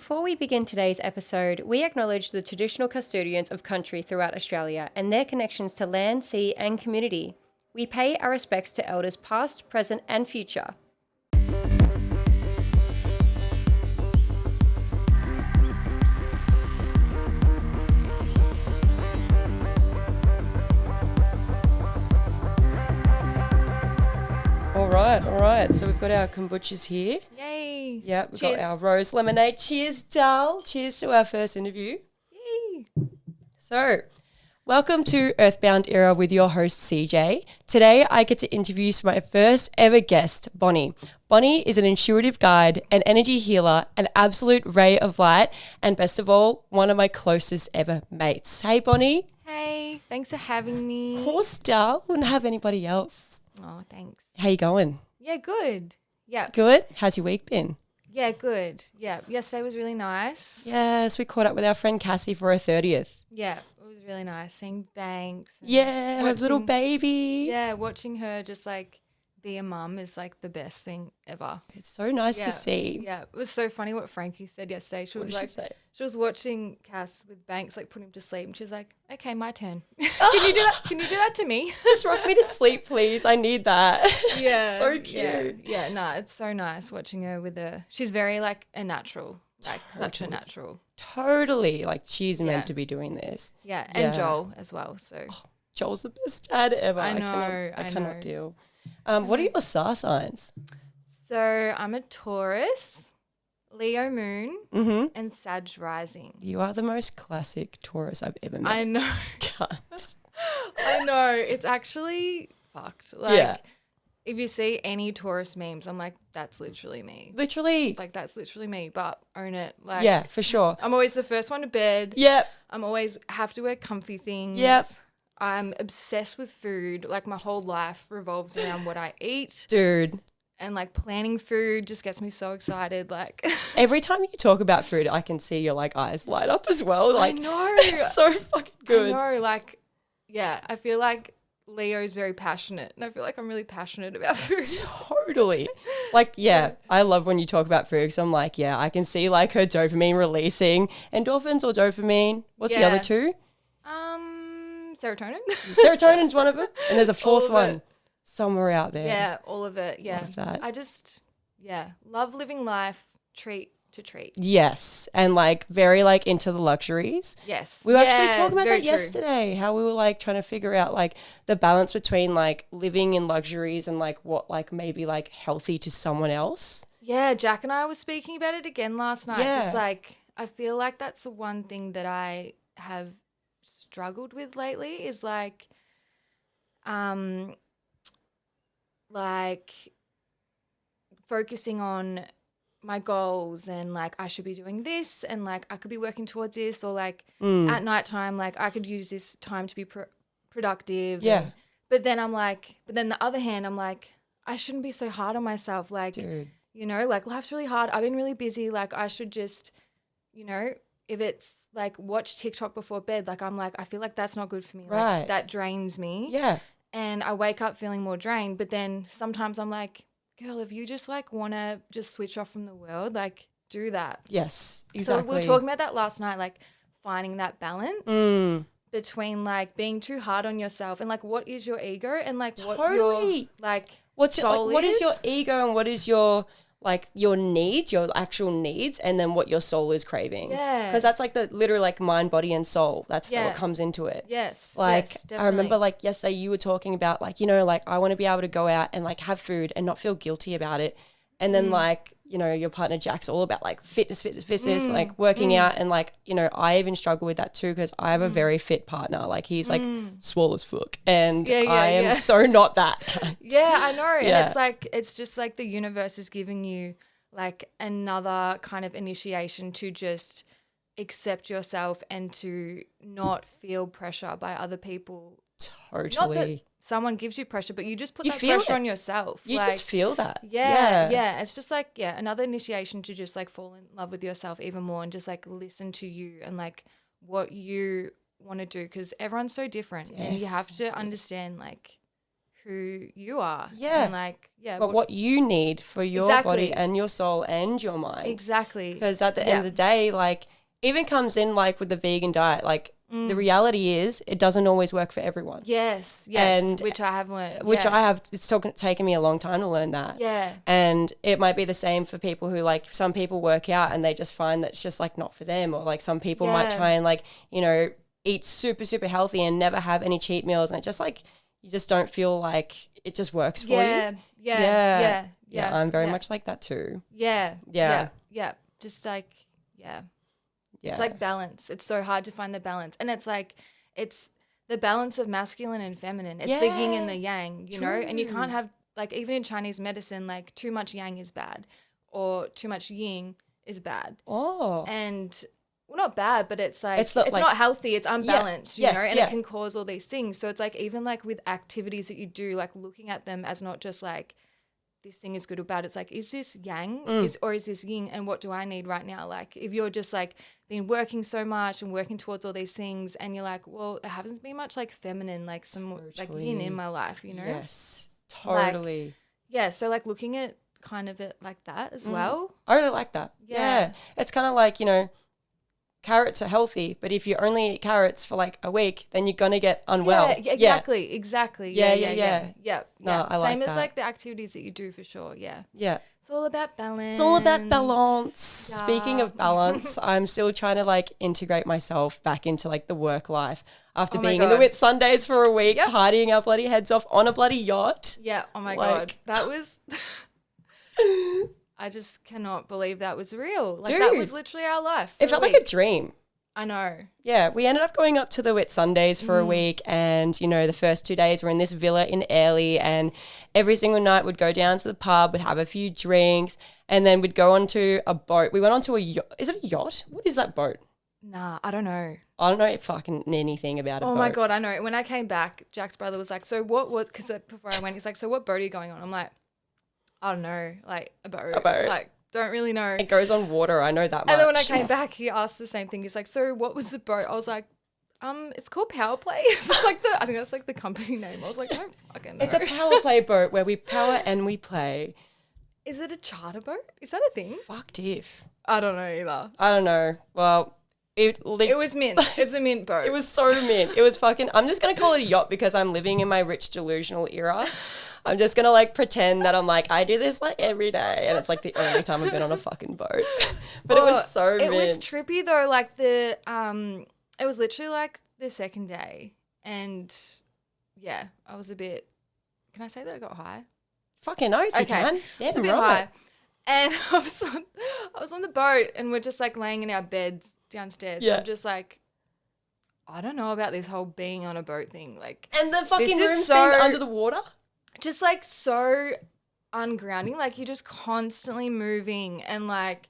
Before we begin today's episode, we acknowledge the traditional custodians of country throughout Australia and their connections to land, sea, and community. We pay our respects to elders past, present, and future. All right. So we've got our kombuchas here. Yay. Yeah, we've Cheers. got our rose lemonade. Cheers, Dal. Cheers to our first interview. Yay. So, welcome to Earthbound Era with your host, CJ. Today, I get to interview my first ever guest, Bonnie. Bonnie is an intuitive guide, an energy healer, an absolute ray of light, and best of all, one of my closest ever mates. Hey, Bonnie. Hey, thanks for having me. Of course, Dal. Wouldn't have anybody else. Oh, thanks. How you going? Yeah, good. Yeah. Good? How's your week been? Yeah, good. Yeah. Yesterday was really nice. Yes, we caught up with our friend Cassie for her 30th. Yeah, it was really nice seeing Banks. and Yeah, her little baby. Yeah, watching her just like be a mum is like the best thing ever. It's so nice Yeah. to see. Yeah, it was so funny what Frankie said yesterday. She What was did like, she say? she was watching Cass with Banks like put him to sleep, and she's like, "Okay, my turn. Can you do that? Can you do that to me?" Just rock me to sleep, please. I need that. Yeah. So cute. Yeah, no, it's so nice watching her with her. She's very like a natural, like such a Totally. natural. Totally. Like, she's Yeah. meant to be doing this. Yeah, and Yeah. Joel as well. So Joel's the best dad ever. I know, I I cannot know. deal. What are your star signs? so I'm a Taurus, Leo moon, Mm-hmm. and Sag rising. You are the most classic Taurus I've ever met. I know. Can't. I know. It's actually fucked. Like Yeah. if you see any Taurus memes, I'm like, that's literally me. Literally. Like that's literally me, but own it. Like Yeah, for sure. I'm always the first one to bed. Yep. I'm always have to wear comfy things. Yep. I'm obsessed with food. Like my whole life revolves around what I eat, Dude. and like planning food just gets me so excited. Like Every time you talk about food, I can see your like eyes light up as well. Like, I know. it's so fucking good. I know. Like, yeah, I feel like Leo is very passionate, and I feel like I'm really passionate about food. Totally. Like, yeah, I love when you talk about food because I'm like, yeah, I can see like her dopamine releasing. Endorphins or dopamine? What's the Yeah. other two? Serotonin. Serotonin's one of them. And there's a fourth of one it. somewhere out there. Yeah, all of it. Yeah. Love that. I just, love living life treat to treat. Yes. And like very like into the luxuries. Yes. We were actually talking about very that true. yesterday, how we were like trying to figure out like the balance between like living in luxuries and like what like maybe like healthy to someone else. Yeah, Jack and I were speaking about it again last night. Yeah. Just like, I feel like that's the one thing that I have struggled with lately is like focusing on my goals and like I should be doing this and like I could be working towards this, or like at nighttime, like I could use this time to be productive. Yeah. But then the other hand, I'm like, I shouldn't be so hard on myself. Like, Dude. you know, like life's really hard. I've been really busy. Like I should just, you know, if it's like watch TikTok before bed, like I'm like, I feel like that's not good for me. Right. Like that drains me. Yeah. And I wake up feeling more drained. But then sometimes I'm like, girl, if you just like want to just switch off from the world, like do that. Yes. Exactly. So we were talking about that last night, like finding that balance between like being too hard on yourself and like what is your ego and like what your Totally. like What's your, soul like, what is your ego and what is your like your needs, your actual needs, and then what your soul is craving. Yeah. Because that's like the literally like mind, body, and soul. That's Yeah. what comes into it. Yes. Like yes, I remember definitely. like yesterday you were talking about like, you know, like I want to be able to go out and like have food and not feel guilty about it. And then like, you know, your partner Jack's all about like fitness, like working out. And like, you know, I even struggle with that too because I have a very fit partner. Like he's like swole as fuck. And Yeah, I am yeah. so not that. Yeah, I know. Yeah. And it's like, it's just like the universe is giving you like another kind of initiation to just accept yourself and to not feel pressure by other people. Not that Totally. someone gives you pressure, but you just put You that feel pressure it. on yourself. You like, just feel that. yeah. It's just like, another initiation to just like fall in love with yourself even more and just like listen to you and like what you want to do because everyone's so different and you have to understand like who you are. Yeah. And like, yeah. But what you need for your body Exactly. and your soul and your mind. Exactly. Because at the end of the day, like, even comes in like with the vegan diet, like the reality is it doesn't always work for everyone. Yes. And which I have learned. It's taken me a long time to learn that. Yeah. And it might be the same for people who, like, some people work out and they just find that it's just like not for them, or like some people might try and, like, you know, eat super, super healthy and never have any cheat meals, and it just like, you just don't feel like it just works for you. Yeah, I'm very much like that too. Yeah. Just like, it's like balance. It's so hard to find the balance. And it's like, it's the balance of masculine and feminine. It's the yin and the yang, you know? And you can't have, like, even in Chinese medicine, like, too much yang is bad, or too much yin is bad. Oh. And, well, not bad, but it's like, it's like, not healthy. It's unbalanced, you know? And yeah. it can cause all these things. So it's like, even like with activities that you do, like looking at them as not just like, this thing is good or bad. It's like, is this yang or is this yin, and what do I need right now? Like, if you're just like been working so much and working towards all these things, and you're like, well, there hasn't been much like feminine, like some like yin in my life, you know? Yes, totally. Like, yeah, so like looking at kind of it like that as well. I really like that. Yeah. It's kind of like, you know, carrots are healthy, but if you only eat carrots for like a week, then you're going to get unwell. Yeah, exactly. Yeah. No, I like Same that. as like the activities that you do for sure. Yeah. Yeah. It's all about balance. It's all about balance. Yeah. Speaking of balance, I'm still trying to like integrate myself back into like the work life after being in the Whit Sundays for a week, partying our bloody heads off on a bloody yacht. Yeah. Oh my God. That was... I just cannot believe that was real. Like, that was literally our life. It felt like a dream. I know. Yeah, we ended up going up to the Whit Sundays for a week, and, you know, the first 2 days were in this villa in Airlie, and every single night we'd go down to the pub, we'd have a few drinks, and then we'd go onto a boat. We went onto a yacht. Is it a yacht? What is that boat? Nah, I don't know. I don't know fucking anything about it. Oh my God, I know. When I came back, Jack's brother was like, so what, because before I went, he's like, so what boat are you going on? I'm like, I don't know, like a boat. Like, don't really know. It goes on water. I know that much. And then when I came back, he asked the same thing. He's like, so what was the boat? I was like, it's called Power Play. It's like I think that's like the company name. I was like, I don't fucking know. It's a power play boat where we power and we play. Is it a charter boat? Is that a thing? Fucked if. I don't know either. I don't know. Well, it was mint. It's a mint boat. It was so mint. It was fucking, I'm just going to call it a yacht because I'm living in my rich delusional era. I'm just going to like pretend that I'm like, I do this like every day. And it's like the only time I've been on a fucking boat. But it was so mint. It was trippy though. Like it was literally like the second day. And yeah, I was a bit, can I say that I got high? Fucking oath you can. I was a bit high. And I was on the boat, and we're just like laying in our beds downstairs. Yeah. I'm just like, I don't know about this whole being on a boat thing. Like, and the fucking room's been under the water? Just like so ungrounding. Like, you're just constantly moving and like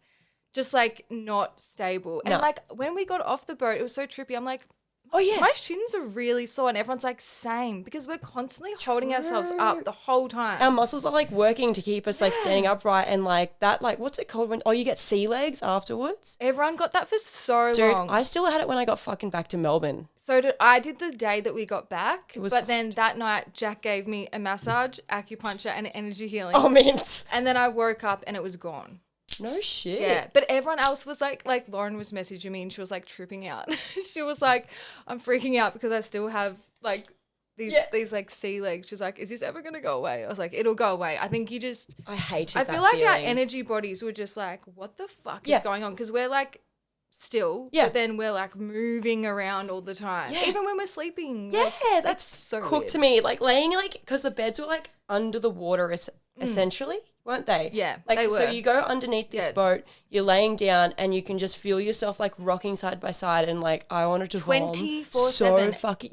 just like not stable. And like when we got off the boat, it was so trippy. I'm like, oh yeah, my shins are really sore, and everyone's like, same, because we're constantly holding ourselves up the whole time. Our muscles are like working to keep us like standing upright, and like that, like what's it called when you get sea legs afterwards? Everyone got that for so long. I still had it when I got fucking back to Melbourne. So I did the day that we got back, but then that night Jack gave me a massage, acupuncture, and energy healing. Oh, mint. And then I woke up and it was gone. No shit. Yeah, but everyone else was like Lauren was messaging me and she was like tripping out. She was like, I'm freaking out because I still have like these like sea legs. She's like, is this ever going to go away? I was like, it'll go away. I think I hate it. I feel like our energy bodies were just like, what the fuck is going on? Because we're like still, but then we're like moving around all the time. Yeah. Even when we're sleeping. Yeah, like, that's so cooked to me. Like laying like, because the beds were like under the water essentially, weren't they? Yeah, like they were. So you go underneath this boat, you're laying down, and you can just feel yourself like rocking side by side, and like I wanted to vom 24/7. so fucking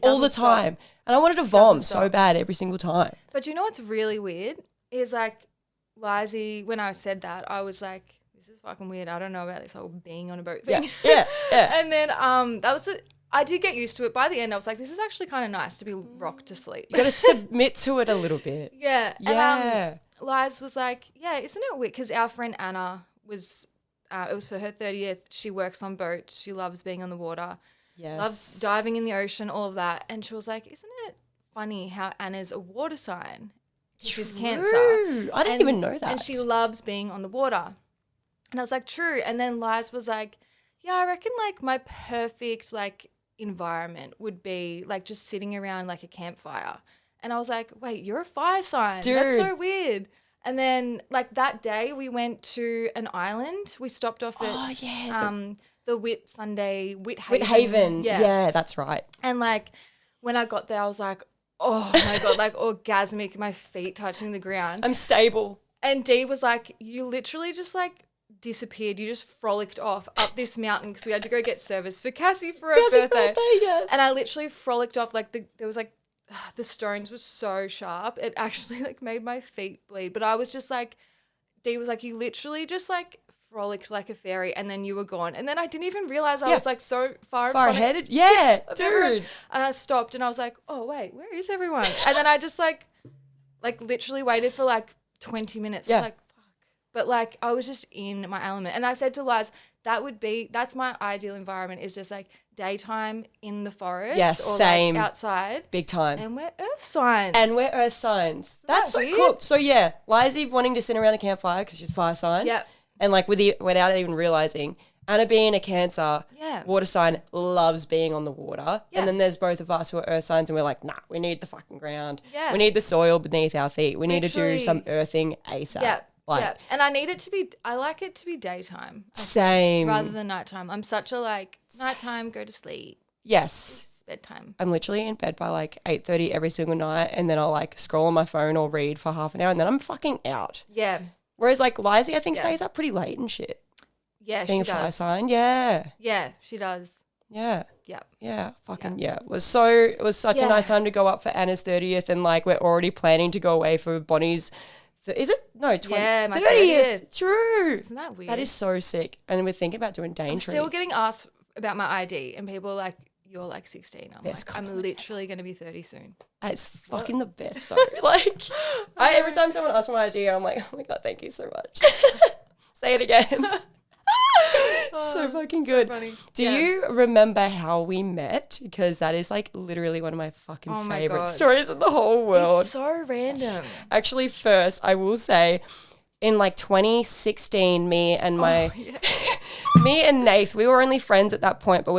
all the time, and I wanted to vom so bad every single time. But you know what's really weird is like Lizzie, when I said that, I was like, this is fucking weird. I don't know about this whole being on a boat thing. Yeah. And then I did get used to it. By the end, I was like, this is actually kind of nice to be rocked to sleep. You got to submit to it a little bit. Yeah. Yeah. And Liz was like, yeah, isn't it weird? Because our friend Anna was, it was for her 30th. She works on boats. She loves being on the water. Yes. Loves diving in the ocean, all of that. And she was like, isn't it funny how Anna's a water sign. She's Cancer. I didn't even know that. And she loves being on the water. And I was like, true. And then Liz was like, yeah, I reckon like my perfect like environment would be like just sitting around like a campfire. And I was like, wait, you're a fire sign. Dude. That's so weird. And then like that day we went to an island. We stopped off at the Whit Haven. Yeah, that's right. And like when I got there, I was like, oh my God, like orgasmic, my feet touching the ground. I'm stable. And Dee was like, you literally just like disappeared. You just frolicked off up this mountain because we had to go get service for Cassie for her birthday. Yes. And I literally frolicked off like there was like the stones were so sharp. It actually like made my feet bleed. But I was just like, Dee was like, you literally just like frolicked like a fairy and then you were gone. And then I didn't even realize I was like so far ahead. Yeah, dude. And I stopped and I was like, oh wait, where is everyone? And then I just like literally waited for like 20 minutes. I was like, fuck. But like I was just in my element. And I said to Liz, that's my ideal environment, is just like daytime in the forest. Yes, or same. Like outside. Big time. And we're earth signs. That's so weird? cool. So yeah, Lizzie wanting to sit around a campfire because she's fire sign. Yep. And like without even realizing, Anna being a Cancer, water sign, loves being on the water. Yeah. And then there's both of us who are earth signs and we're like, nah, we need the fucking ground. Yeah. We need the soil beneath our feet. We need to do some earthing ASAP. Yeah. Like, and I like it to be daytime. Same. Rather than nighttime. I'm such a like, nighttime, go to sleep. Yes. It's bedtime. I'm literally in bed by like 8:30 every single night, and then I'll like scroll on my phone or read for half an hour and then I'm fucking out. Yeah. Whereas like Lizzie, I think stays up pretty late and shit. Yeah, being she a fire does. sign. Yeah. Yeah, she does. Yeah. Yep. Yeah. Fucking yeah. It was such a nice time to go up for Anna's 30th, and like we're already planning to go away for Bonnie's. Is it? No, 20th. Yeah, my 30th. True. Isn't that weird? That is so sick. And we're thinking about doing Daintree. I'm still getting asked about my ID and people are like, you're like 16. I'm literally going to be 30 soon. It's fucking the best though. Like every time someone asks for my ID, I'm like, oh my God, thank you so much. Say it again. So fucking good. Funny. Do you remember how we met? Because that is like literally one of my fucking favorite stories in the whole world. It's so random. Actually, first I will say, in like 2016, me and Nath, we were only friends at that point, but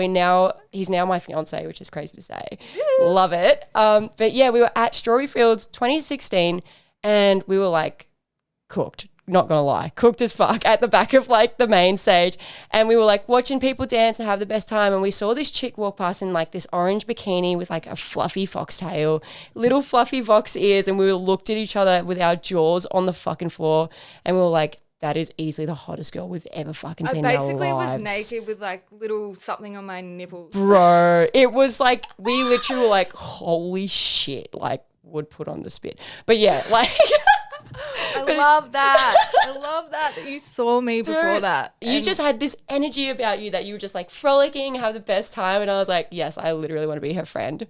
he's now my fiance, which is crazy to say. Love it. But yeah, we were at Strawberry Fields 2016 and we were like cooked. Not gonna lie, cooked as fuck at the back of like the main stage, and we were like watching people dance and have the best time, and we saw this chick walk past in like this orange bikini with like a fluffy foxtail, little fluffy Vox ears, and we looked at each other with our jaws on the fucking floor, and we were like, that is easily the hottest girl we've ever fucking seen in our lives. I basically was naked with like little something on my nipples. Bro, it was like, we literally were like, holy shit, like would put on the spit. But yeah, like... I love that. I love that you saw me before that. You just had this energy about you that you were just like frolicking, have the best time. And I was like, yes, I literally want to be her friend.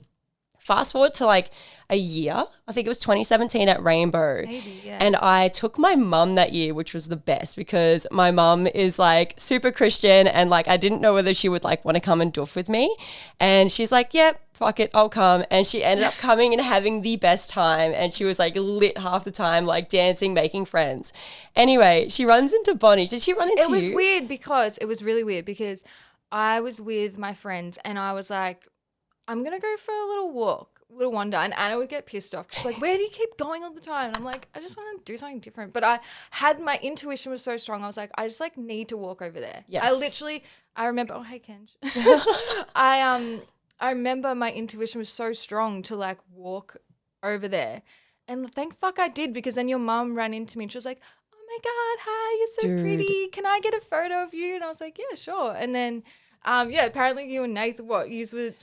Fast forward to like a year, I think it was 2017 at Rainbow. Maybe, yeah. And I took my mum that year, which was the best because my mum is like super Christian and like I didn't know whether she would like want to come and doof with me. And she's like, yep, fuck it, I'll come. And she ended up coming and having the best time. And she was like lit half the time, like dancing, making friends. Anyway, she runs into Bonnie. Did she run into you? It was really weird because I was with my friends and I was like, I'm going to go for a little wander. And Anna would get pissed off. She's like, where do you keep going all the time? And I'm like, I just want to do something different. But my intuition was so strong. I was like, I just like need to walk over there. Yes. I remember, oh, hey, Kenj. I remember my intuition was so strong to like walk over there. And thank fuck I did, because then your mum ran into me and she was like, oh my God, hi, you're so pretty. Can I get a photo of you? And I was like, yeah, sure. And then apparently you and Nathan, you were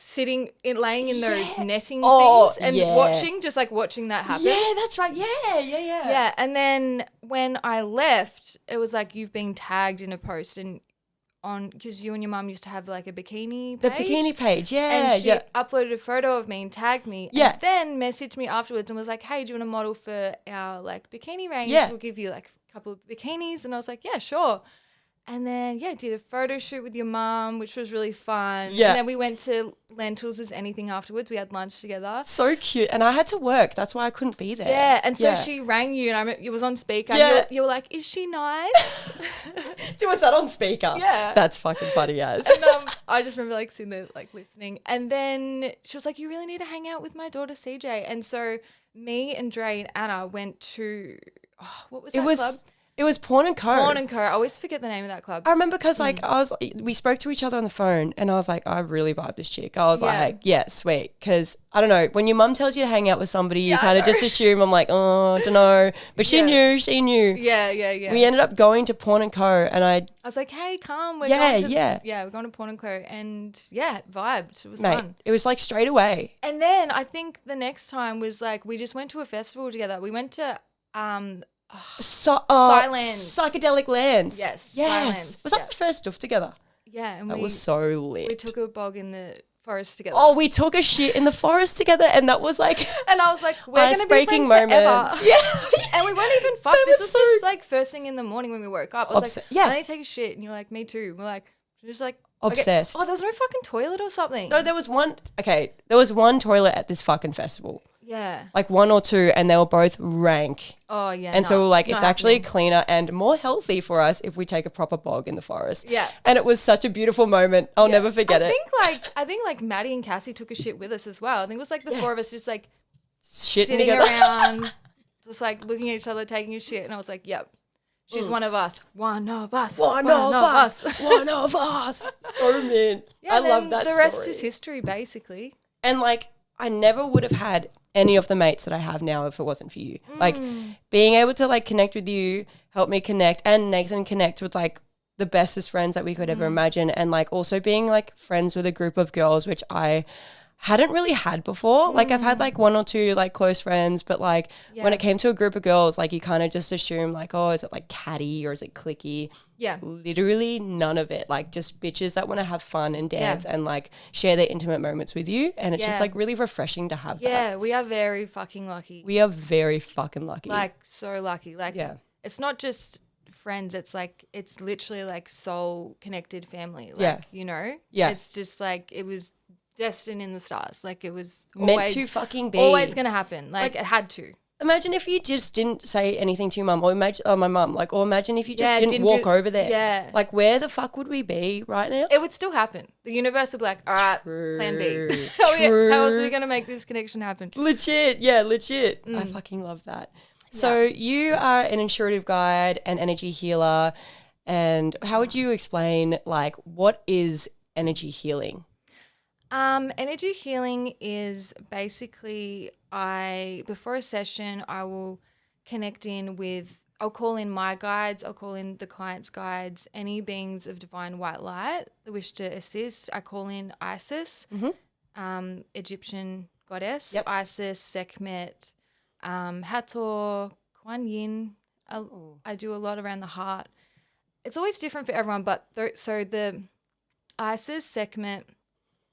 laying in those netting things and watching that happen. Yeah, that's right. Yeah. Yeah, and then when I left, it was like you've been tagged in a post because you and your mum used to have like a bikini page. The bikini page, yeah. And she uploaded a photo of me and tagged me. Yeah. And then messaged me afterwards and was like, hey, do you want to model for our like bikini range? Yeah. We'll give you like a couple of bikinis. And I was like, yeah, sure. And then, did a photo shoot with your mum, which was really fun. Yeah. And then we went to Lentils as Anything afterwards. We had lunch together. So cute. And I had to work. That's why I couldn't be there. Yeah. And so she rang you and I remember it was on speaker. Yeah. And you were like, is she nice? Was that on speaker? Yeah. That's fucking funny as. And I just remember like sitting there like listening. And then she was like, you really need to hang out with my daughter CJ. And so me and Dre and Anna went to, what was that club? It was Porn and Co. Porn and Co. I always forget the name of that club. I remember because we spoke to each other on the phone and I was like, I really vibe this chick. I was like, yeah, sweet. Because I don't know, when your mum tells you to hang out with somebody, you kind of just assume I'm like, oh, don't know. But she knew. Yeah. We ended up going to Porn and Co. And I was like, hey, come. We're going to Porn and Co. And vibed. It was mate, fun. It was like straight away. And then I think the next time was like, we just went to a festival together. We went to Silence. Psychedelic Lands. Yes. Silence. Was that the first stuff together? Yeah. And that was so lit. We took a bog in the forest together. Oh, we took a shit in the forest together and that was like and I was like, we're going to be friends moments. Forever. Yeah. And we weren't even fucked. This was just like first thing in the morning when we woke up. I was like, I need to take a shit. And you're like, me too. We're like, just like obsessed. Okay. Oh, there was no fucking toilet or something. No, there was one toilet at this fucking festival. Yeah. Like one or two and they were both rank. Oh, yeah. And so we're like, it's actually cleaner and more healthy for us if we take a proper bog in the forest. Yeah. And it was such a beautiful moment. I'll never forget it. I think like Maddie and Cassie took a shit with us as well. I think it was like the four of us just like sitting together. Around, just like looking at each other, taking a shit. And I was like, yep. She's one of us. One of us. One of us. One of us. So mean. Yeah, I love that the story. rest is history, basically. And like, I never would have had any of the mates that I have now if it wasn't for you. Like being able to like connect with you, help me connect, and Nathan connect with like the bestest friends that we could ever imagine, and like also being like friends with a group of girls, which I hadn't really had before. Like I've had like one or two like close friends, but like when it came to a group of girls, like you kind of just assume like, oh, is it like catty or is it cliquey? Yeah. Literally none of it. Like just bitches that want to have fun and dance and like share their intimate moments with you. And it's just like really refreshing to have that. Yeah, we are very fucking lucky. We are very fucking lucky. Like so lucky. Like it's not just friends, it's like it's literally like soul connected family. Like, you know? Yeah. It's just like it was destined in the stars. Like it was meant to fucking be. Always gonna happen. Like it had to. Imagine if you just didn't say anything to your mum, or imagine my mum, like, or imagine if you just didn't walk over there. Yeah. Like, where the fuck would we be right now? It would still happen. The universe would be like, all right, plan B. How else are we going to make this connection happen? Legit. Yeah, legit. I fucking love that. So you are an intuitive guide, an energy healer, and how would you explain, like, what is energy healing? Energy healing is basically before a session, I will connect in with, I'll call in my guides, I'll call in the client's guides, any beings of divine white light that wish to assist. I call in Isis, Egyptian goddess, Isis, Sekhmet, Hathor, Kuan Yin. I do a lot around the heart. It's always different for everyone, but so the Isis, Sekhmet,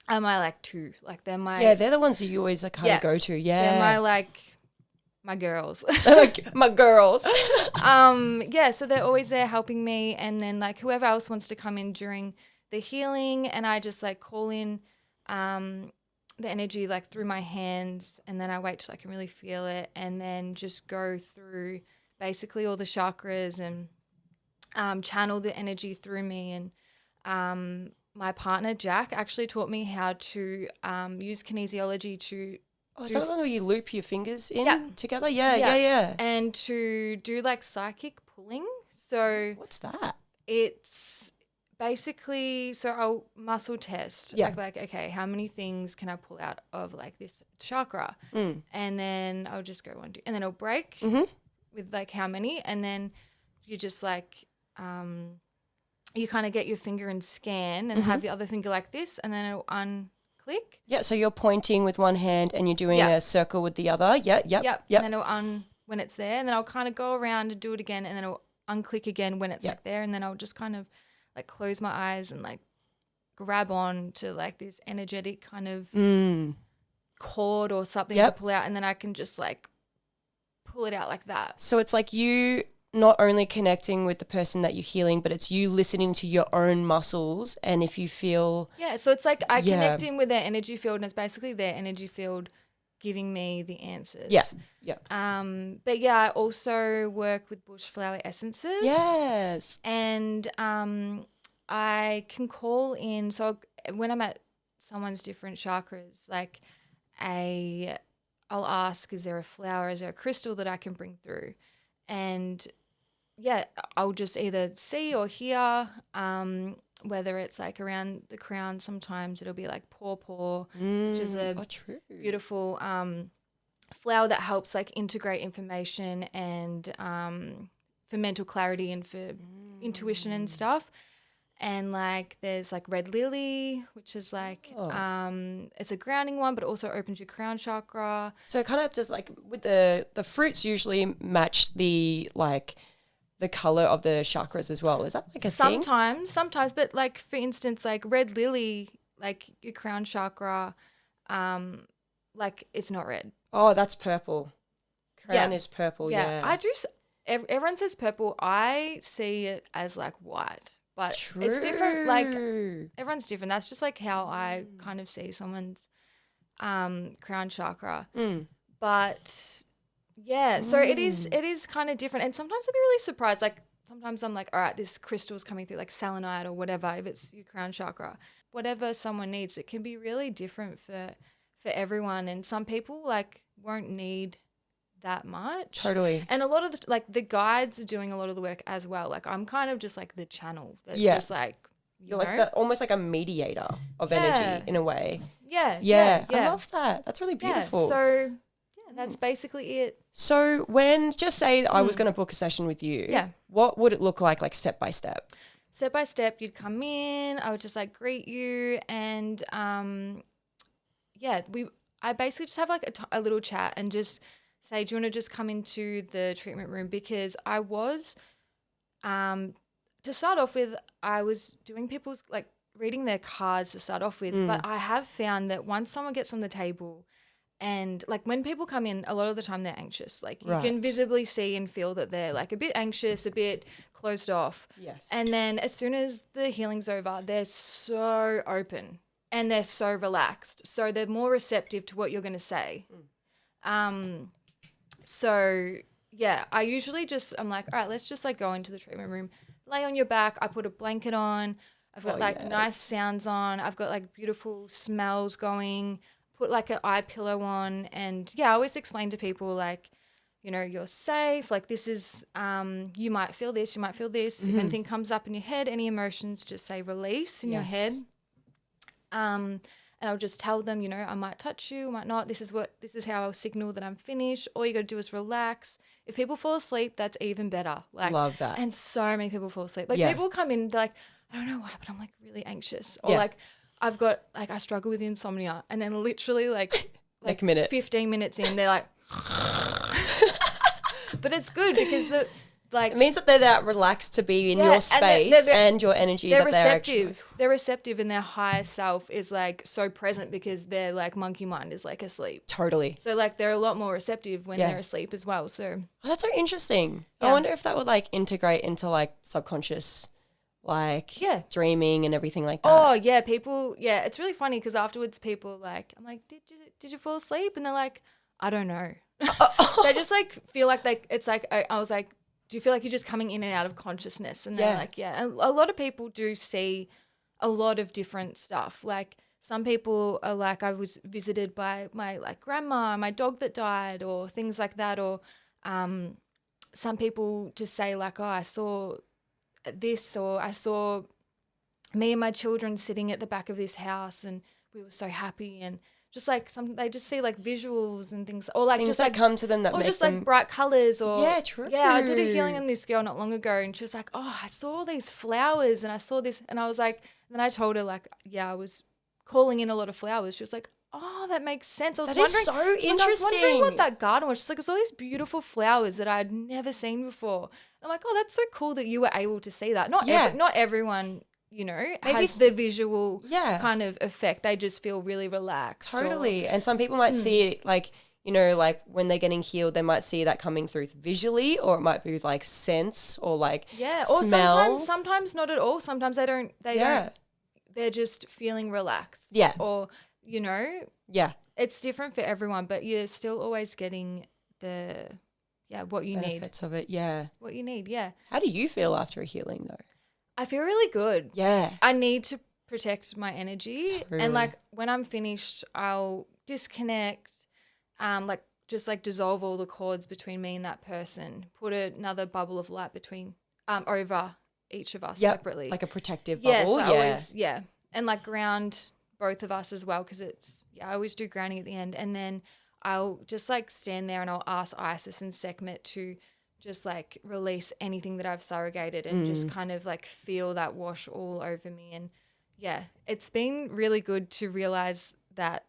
are my like two, like they're my they're the ones that you always like kind of go to. They're my like my girls. My girls. So they're always there helping me, and then like whoever else wants to come in during the healing, and I just like call in the energy like through my hands, and then I wait till I can really feel it, and then just go through basically all the chakras and channel the energy through me. And my partner, Jack, actually taught me how to use kinesiology to... Oh, is that the one where you loop your fingers in together? Yeah. And to do like psychic pulling. So... What's that? It's basically... So I'll muscle test. Yeah. Like, okay, how many things can I pull out of like this chakra? And then I'll just go one, two, and then it'll break with like how many. And then you just like... you kind of get your finger and scan and have your other finger like this, and then it'll unclick. Yeah, so you're pointing with one hand and you're doing a circle with the other. Yep. And then it'll when it's there, and then I'll kind of go around and do it again, and then it'll unclick again when it's like there, and then I'll just kind of like close my eyes and like grab on to like this energetic kind of cord or something to pull out, and then I can just like pull it out like that. So it's like you not only connecting with the person that you're healing, but it's you listening to your own muscles. And if you feel... Yeah, so it's like I connect in with their energy field, and it's basically their energy field giving me the answers. Yeah, yeah. But yeah, I also work with bush flower essences. Yes. And I can call in, so when I'm at someone's different chakras, like I'll ask, is there a flower, is there a crystal that I can bring through? And yeah, I'll just either see or hear, whether it's like around the crown. Sometimes it'll be like pawpaw, which is a beautiful flower that helps like integrate information and for mental clarity and for intuition and stuff. And like there's like red lily, which is like it's a grounding one, but also opens your crown chakra. So it kind of just like with the fruits usually match the like the color of the chakras as well. Is that like a thing? Sometimes, but like for instance, like red lily, like your crown chakra, like it's not red. Oh, that's purple. Crown is purple. Yeah. I do. Everyone says purple. I see it as like white. But it's different, like everyone's different. That's just like how I kind of see someone's crown chakra. But yeah, so it is kind of different. And sometimes I'll be really surprised. Like sometimes I'm like, all right, this crystal's coming through like selenite or whatever, if it's your crown chakra. Whatever someone needs, it can be really different for everyone. And some people like won't need that much. Totally. And a lot of the guides are doing a lot of the work as well. Like I'm kind of just like the channel that's just like you're like almost like a mediator of energy in a way. Yeah. I love that. That's really beautiful. Yeah, so that's basically it. So when just say I was going to book a session with you, what would it look like step by step? Step by step, you'd come in, I would just like greet you, and I basically just have like a little chat and just say, do you want to just come into the treatment room? Because I was, to start off with, I was doing people's, like, reading their cards to start off with. But I have found that once someone gets on the table and, like, when people come in, a lot of the time they're anxious. Like, you can visibly see and feel that they're, like, a bit anxious, a bit closed off. Yes. And then as soon as the healing's over, they're so open and they're so relaxed. So they're more receptive to what you're going to say. So, yeah, I usually I'm like, all right, let's just, like, go into the treatment room, lay on your back. I put a blanket on. I've got, nice sounds on. I've got, like, beautiful smells going, put, like, an eye pillow on. And, yeah, I always explain to people, like, you know, you're safe. Like, this is, you might feel this, you might feel this. If anything comes up in your head, any emotions, just say release in your head. And I'll just tell them, you know, I might touch you, I might not. This is how I'll signal that I'm finished. All you got to do is relax. If people fall asleep, that's even better. Like, love that. And so many people fall asleep. Like people come in, they're like, I don't know why, but I'm like really anxious. Or like I've got like I struggle with insomnia, and then literally like a minute, 15 minutes in, they're like, but it's good because it means that they're that relaxed to be in your space and your energy. They're receptive. They're receptive, and their higher self is like so present because their like monkey mind is like asleep. Totally. So like they're a lot more receptive when they're asleep as well. So that's so interesting. I wonder if that would like integrate into like subconscious, like dreaming and everything like that. Oh yeah, people. Yeah, it's really funny because afterwards people like, I'm like, did you fall asleep? And they're like, I don't know. They just like feel like it's like I was like, do you feel like you're just coming in and out of consciousness? And they're like, yeah. And a lot of people do see a lot of different stuff. Like some people are like, I was visited by my like grandma, my dog that died, or things like that. Or some people just say like, oh, I saw this, or I saw me and my children sitting at the back of this house and we were so happy. And just like they just see like visuals and things, or like things just that like come to them that or make just them... like bright colors, or true. Yeah, I did a healing on this girl not long ago, and she was like, "Oh, I saw all these flowers, and I saw this," and I was like, and then I told her like, "Yeah, I was calling in a lot of flowers." She was like, "Oh, that makes sense." I was wondering, is so interesting. I was wondering what that garden was. She's like, "It's all these beautiful flowers that I'd never seen before." I'm like, "Oh, that's so cool that you were able to see that." Not everyone, you know, has the visual kind of effect. They just feel really relaxed. Totally. And some people might see it like, you know, like when they're getting healed, they might see that coming through visually, or it might be like sense or like or smell. sometimes not at all. Sometimes they don't, they're just feeling relaxed. Yeah. Or, you know, Yeah. it's different for everyone, but you're still always getting what you Benefits of it. Yeah. What you need, yeah. How do you feel after a healing though? I feel really good. Yeah. I need to protect my energy. Totally. And like when I'm finished, I'll disconnect, just dissolve all the cords between me and that person, put another bubble of light between over each of us separately. Like a protective bubble. And like ground both of us as well, because I always do grounding at the end, and then I'll just like stand there and I'll ask Isis and Sekhmet to just like release anything that I've surrogated and just kind of like feel that wash all over me. And yeah, it's been really good to realize that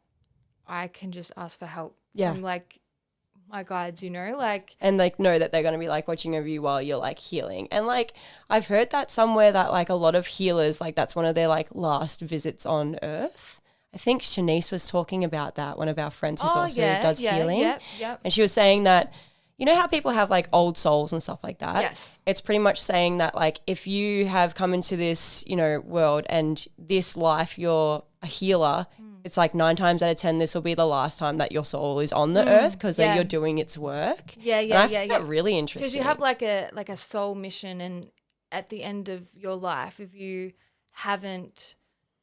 I can just ask for help from like my guides, you know, like. And like know that they're going to be like watching over you while you're like healing. And like I've heard that somewhere that like a lot of healers, like that's one of their like last visits on earth. I think Shanice was talking about that, one of our friends who does healing. And she was saying that, you know how people have like old souls and stuff like that? Yes. It's pretty much saying that like if you have come into this, you know, world and this life you're a healer, it's like 9 times out of 10 this will be the last time that your soul is on the earth, because then you're doing its work. And I find that really interesting. Because you have like a soul mission, and at the end of your life, if you haven't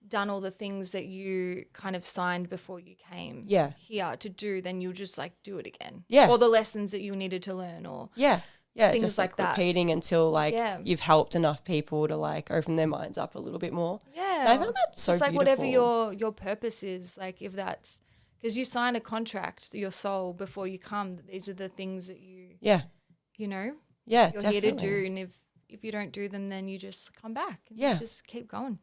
done all the things that you kind of signed before you came here to do, then you'll just like do it again. Yeah. Or the lessons that you needed to learn, or things just like that. Repeating until like you've helped enough people to like open their minds up a little bit more. Yeah. And I found that so it's like beautiful. Whatever your purpose is, like if that's because you sign a contract, your soul, before you come, these are the things that you you know you're definitely here to do, and if you don't do them, then you just come back and you just keep going.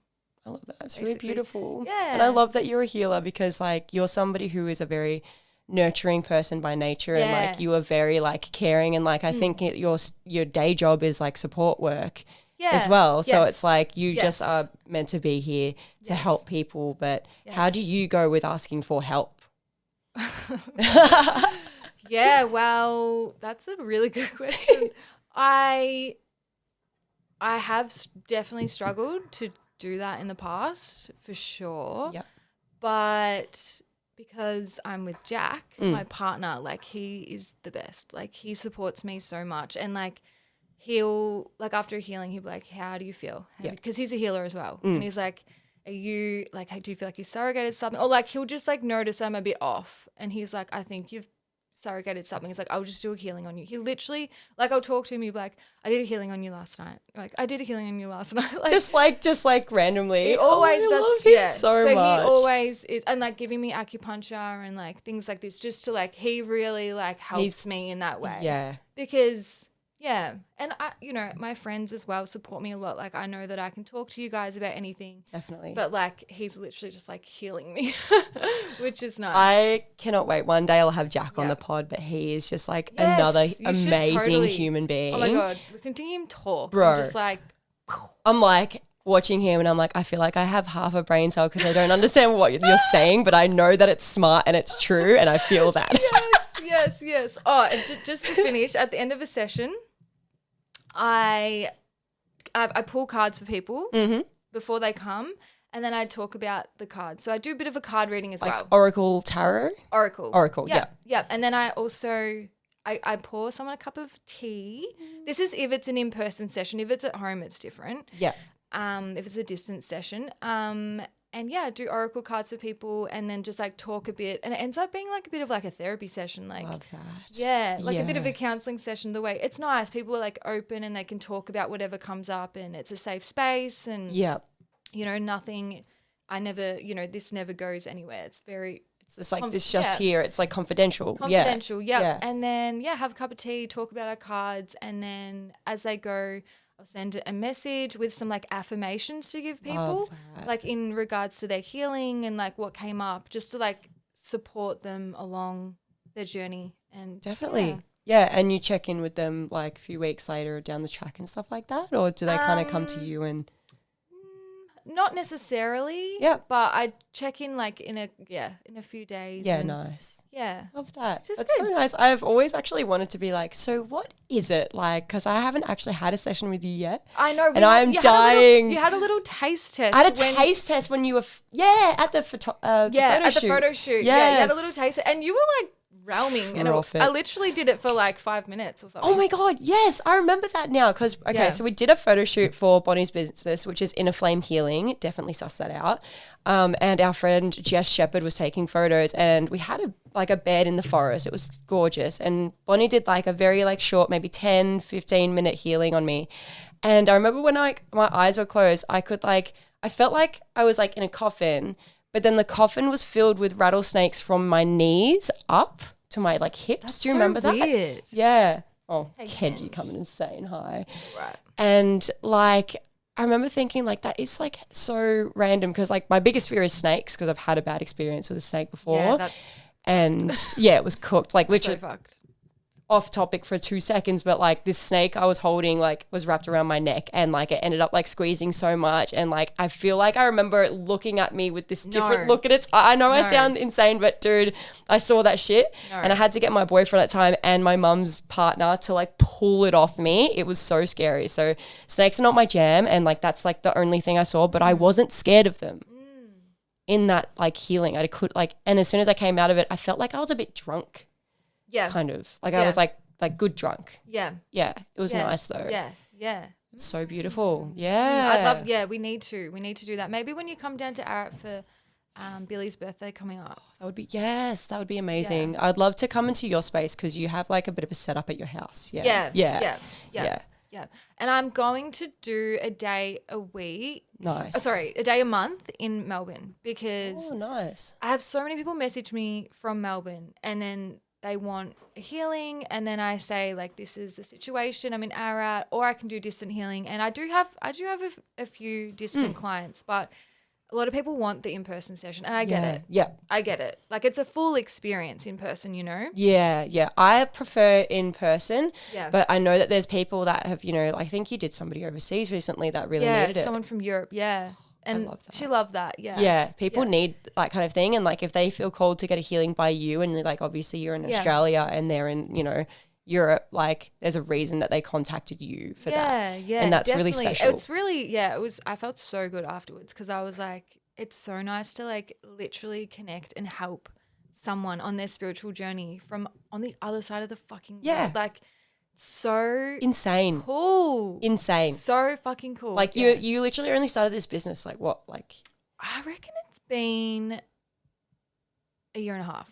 I love that. It's really beautiful. Yeah. And I love that you're a healer, because like you're somebody who is a very nurturing person by nature, and like you are very like caring, and like I think your day job is like support work as well. So it's like you just are meant to be here to help people. But how do you go with asking for help? Well, that's a really good question. I have definitely struggled to do that in the past, for sure. Yep. But because I'm with Jack, my partner, like he is the best. Like he supports me so much, and like he'll like after healing, he'll be like, "How do you feel?" Because he's a healer as well, and he's like, "Are you like? Do you feel like you surrogated something?" Or like he'll just like notice I'm a bit off, and he's like, "I think you've surrogated something." He's like, "I'll just do a healing on you." He literally, like, I'll talk to him, he'll be like, "I did a healing on you last night." Like, "I did a healing on you last night." Like, just like randomly. He always does. Love him so much. He always is, and like giving me acupuncture and like things like this, just to like, he really like helps me in that way. Yeah. Because and I, you know, my friends as well support me a lot. Like I know that I can talk to you guys about anything. Definitely. But like he's literally just like healing me, which is nice. I cannot wait. One day I'll have Jack on the pod, but he is just like another amazing human being. Oh my God. Listen to him talk. Bro. I'm just like, I'm like watching him and I'm like, I feel like I have half a brain cell because I don't understand what you're saying, but I know that it's smart and it's true, and I feel that. Yes. Oh, and just to finish, at the end of a session, I pull cards for people before they come, and then I talk about the cards. So I do a bit of a card reading as well. Oracle tarot? Oracle, yeah. And then I also I pour someone a cup of tea. This is if it's an in-person session. If it's at home, it's different. Yeah. If it's a distance session. And yeah, I do oracle cards for people, and then just like talk a bit, and it ends up being like a bit of like a therapy session. Like, love that. Yeah, like a bit of a counseling session. The way it's nice, people are like open and they can talk about whatever comes up, and it's a safe space, and you know, nothing. I never, you know, this never goes anywhere. It's very. It's just like it's just here. It's like confidential. Confidential, yeah. And then have a cup of tea, talk about our cards, and then as they go, I'll send a message with some like affirmations to give people, like in regards to their healing and like what came up, just to like support them along their journey. And definitely. Yeah. And you check in with them like a few weeks later down the track and stuff like that, or do they kind of come to you and? Not necessarily. Yeah. But I check in like in a few days. Yeah, and nice. Yeah. Love that. Which is That's good. so nice. I've always actually wanted to be like, so what is it like? Because I haven't actually had a session with you yet. I know. And I'm dying. You had a little taste test. I had a taste test when you were, at the photo at shoot. the photo shoot. Yes. Yeah, you had a little taste, and you were like realming, and Profit. I literally did it for like 5 minutes or something. Oh my God, yes, I remember that now. Because, so we did a photo shoot for Bonnie's business, which is Inner Flame Healing. Definitely suss that out. And our friend Jess Shepherd was taking photos, and we had a bed in the forest. It was gorgeous. And Bonnie did like a very like short, maybe 10, 15-minute healing on me. And I remember when my eyes were closed, I felt like I was like in a coffin, but then the coffin was filled with rattlesnakes from my knees up to my like hips. That's Do you remember that? weird. Yeah. Oh, Hey, Ken, you Ken. coming and saying hi. Right. And like, I remember thinking like that is like so random because like my biggest fear is snakes because I've had a bad experience with a snake before. Yeah, that's and yeah, it was cooked. Like so literally fucked. off topic for 2 seconds, but like this snake I was holding like was wrapped around my neck and like it ended up like squeezing so much. And like I feel like I remember it looking at me with this different look at its I know I sound insane, but dude, I saw that shit and I had to get my boyfriend at the time and my mum's partner to like pull it off me. It was so scary. So snakes are not my jam, and like that's like the only thing I saw, but I wasn't scared of them. In that like healing, I could like, and as soon as I came out of it, I felt like I was a bit drunk. Yeah. Kind of like I was like good drunk. Yeah. Yeah, it was nice though. Yeah. So beautiful. Yeah. I'd love. We need to do that. Maybe when you come down to Arat for Billy's birthday coming up. That would be amazing. I'd love to come into your space because you have like a bit of a setup at your house. Yeah. Yeah. And I'm going to do a day a week. Nice. A day a month in Melbourne because nice. I have so many people message me from Melbourne and then they want a healing, and then I say like, this is the situation, I'm in Arat, or I can do distant healing. And I do have a few distant clients, but a lot of people want the in-person session, and I get it. Yeah. I get it. Like it's a full experience in person, you know? Yeah. I prefer in person, Yeah. but I know that there's people that have, I think you did somebody overseas recently that really needed it. Someone from Europe, And love that. she loved that, yeah. Yeah, people need that kind of thing. And like if they feel called to get a healing by you and like obviously you're in Australia and they're in, Europe, like there's a reason that they contacted you for that. Yeah, and that's definitely. really special. It's really, I felt so good afterwards because I was like, it's so nice to like literally connect and help someone on their spiritual journey from on the other side of the fucking world. Like so insane. Cool. Insane. So fucking cool. Like you literally only started this business like what? Like I reckon it's been a year and a half.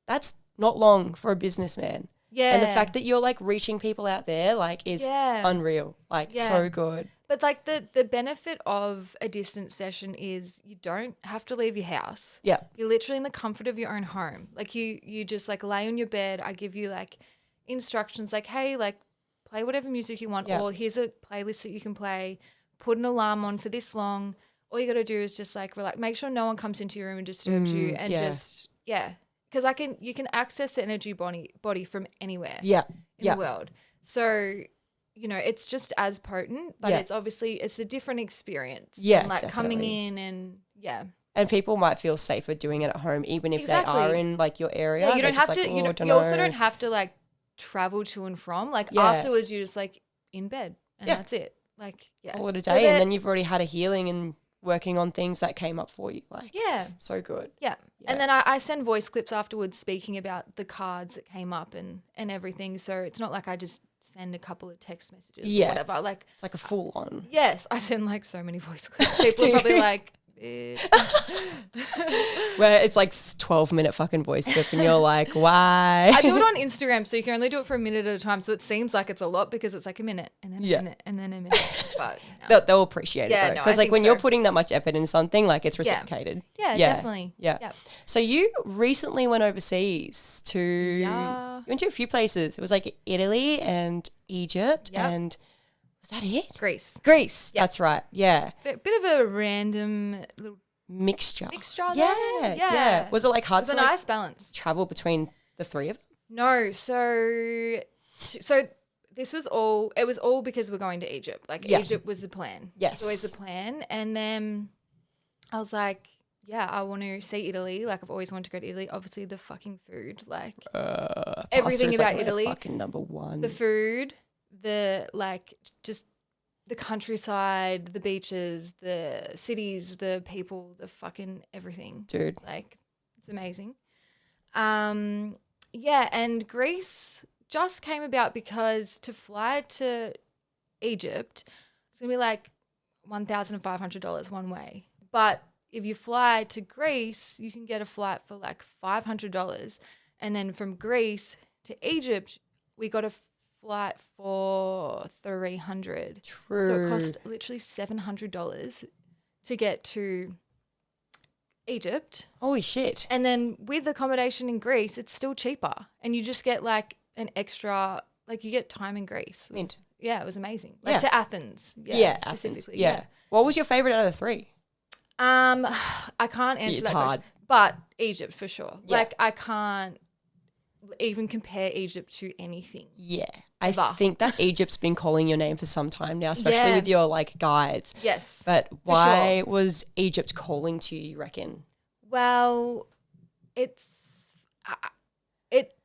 That's not long for a businessman. Yeah. And the fact that you're like reaching people out there like is unreal. Like so good. But like the benefit of a distance session is you don't have to leave your house. Yeah. You're literally in the comfort of your own home. Like you just like lay on your bed. I give you like instructions like, hey, like play whatever music you want, or here's a playlist that you can play, put an alarm on for this long. All you got to do is just like relax, make sure no one comes into your room and disturbs you, and because you can access the energy body from anywhere in the world. So, it's just as potent, but it's a different experience. Yeah, than like definitely. coming in and And people might feel safer doing it at home, even if they are in like your area. Yeah, you don't have like, to. You also don't have to like travel to and from. Like afterwards, you're just like in bed and that's it. Like all in a day, and then you've already had a healing and working on things that came up for you. Like so good. Yeah. And then I send voice clips afterwards speaking about the cards that came up and everything. So it's not like I just send a couple of text messages or whatever. Like it's like a full on. Yes, I send like so many voice clips. People are probably like, bitch. Where it's like 12-minute fucking voice clip and you're like, why? I do it on Instagram, so you can only do it for a minute at a time. So it seems like it's a lot because it's like a minute and then a minute and then a minute. But they'll appreciate it though. Because like when you're putting that much effort in something, like it's reciprocated. Yeah, definitely. Yeah. So you recently went overseas to you went to a few places. It was like Italy and Egypt and was that it? Greece. Yep. That's right. Yeah. Bit of a random little mixture. Yeah. Was it like hard to like, nice balance travel between the three of them? No. So this was all, it was all because we're going to Egypt. Like Egypt was the plan. Yes. It was always the plan. And then I was like, yeah, I want to see Italy. Like I've always wanted to go to Italy. Obviously the fucking food, like everything Pasta is, about like, Italy. fucking number one. The food, the like just the countryside, the beaches, the cities, the people, the fucking everything. Dude. Like it's amazing. Yeah, and Greece just came about because to fly to Egypt, it's going to be like $1,500 one way. But if you fly to Greece, you can get a flight for like $500. And then from Greece to Egypt, we got a flight for $300. True. So it cost literally $700 to get to Egypt. Holy shit. And then with accommodation in Greece, it's still cheaper. And you just get like an extra, like you get time in Greece. Mint. Yeah, it was amazing. Like Yeah. to Athens. Yeah, specifically. Athens. Yeah. What was your favorite out of the three? I can't answer It's that hard. question. But Egypt for sure. Yeah. Like I can't even compare Egypt to anything. Yeah. I Ever. think that Egypt's been calling your name for some time now, especially Yeah. with your like guides. Yes. But why was Egypt calling to you reckon? Well, it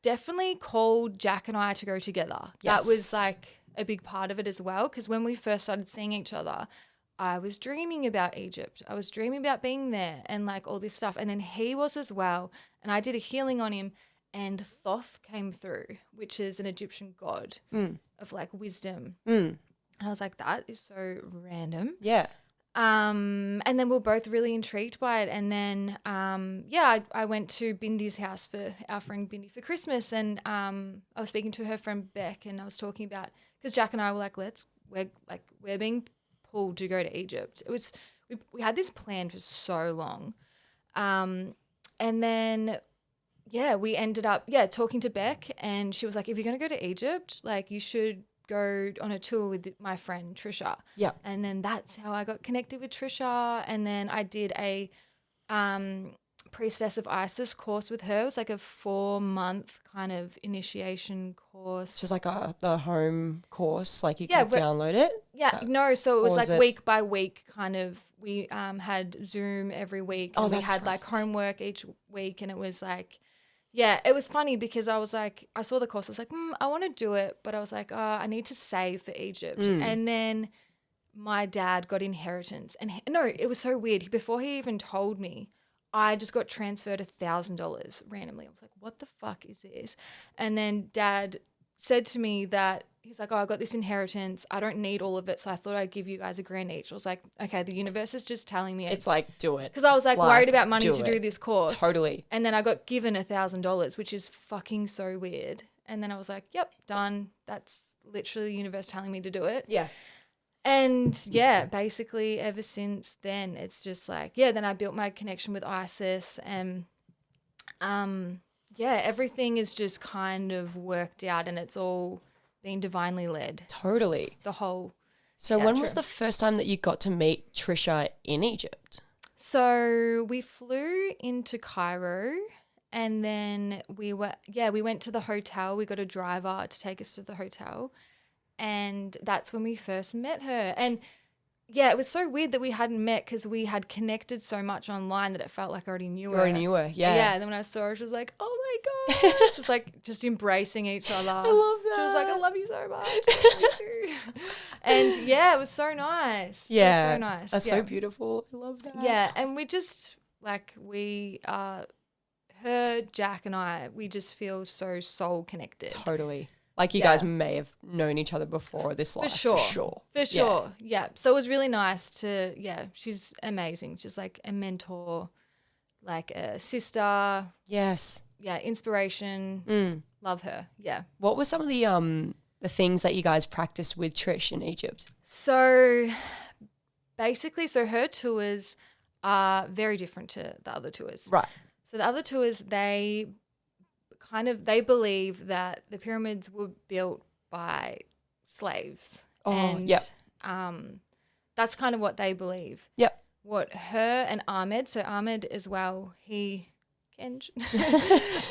definitely called Jack and I to go together. Yes. That was like a big part of it as well, because when we first started seeing each other, I was dreaming about Egypt. I was dreaming about being there and like all this stuff. And then he was as well. And I did a healing on him, and Thoth came through, which is an Egyptian god of like wisdom. And I was like, that is so random. Yeah. And then we were both really intrigued by it. And then, I went to Bindi's house for our friend Bindi for Christmas. And I was speaking to her friend Beck, and I was talking about, because Jack and I were like, we're being pulled to go to Egypt. It was, we had this plan for so long. And then, we ended up, talking to Beck, and she was like, if you're going to go to Egypt, like you should go on a tour with my friend Charissa. Yeah. And then that's how I got connected with Charissa. And then I did a Priestess of Isis course with her. It was like a 4-month kind of initiation course. Just like the home course, like you Yeah, could download it. So it was Or like was it- week by week kind of. We had Zoom every week, and we that's had like right. homework each week, and it was like, it was funny because I was like, I saw the course, I was like, I want to do it, but I was like, I need to save for Egypt. And then my dad got inheritance, and it was so weird. Before he even told me, I just got transferred $1,000 randomly. I was like, what the fuck is this? And then Dad said to me that he's like, I got this inheritance. I don't need all of it, so I thought I'd give you guys $1,000 each. I was like, okay, the universe is just telling me It's like, do it. because I was like worried about money do to it. do this course. Totally. And then I got given $1,000, which is fucking so weird. And then I was like, yep, done. That's literally the universe telling me to do it. Yeah. And basically ever since then, it's just like, then I built my connection with Isis, and everything is just kind of worked out, and it's all been divinely led. Totally. The whole. So when was true. the first time that you got to meet Trisha in Egypt? So we flew into Cairo, and then we went to the hotel. We got a driver to take us to the hotel, and that's when we first met her. And it was so weird that we hadn't met because we had connected so much online that it felt like I already knew her. You already knew her, yeah. Yeah, and then when I saw her, she was like, oh my God. just embracing each other. I love that. She was like, I love you so much. I love you too. And it was so nice. Yeah. It was so nice. That's so beautiful. I love that. Yeah, and we just, her, Jack and I, we just feel so soul connected. Totally. Like you guys may have known each other before this life. For sure. Yeah. Yeah. So it was really nice to, she's amazing. She's like a mentor, like a sister. Yes. Yeah, inspiration. Love her. Yeah. What were some of the things that you guys practiced with Trish in Egypt? So basically, her tours are very different to the other tours. Right. So the other tours, they believe that the pyramids were built by slaves. Oh, and yep. That's kind of what they believe. Yep. What her and Ahmed, so Ahmed as well,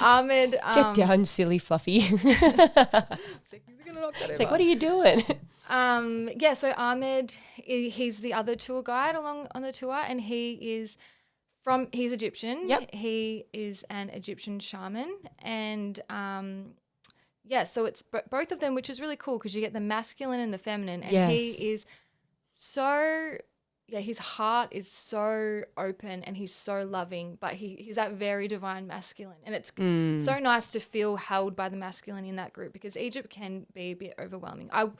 Ahmed. Get down, silly Fluffy. It's like, he's gonna knock that It's over. like, what are you doing? So Ahmed, he's the other tour guide along on the tour, and he's Egyptian. Yep. He is an Egyptian shaman, and so it's both of them, which is really cool because you get the masculine and the feminine, and he is so. Yeah, his heart is so open and he's so loving, but he's that very divine masculine. And it's so nice to feel held by the masculine in that group because Egypt can be a bit overwhelming. I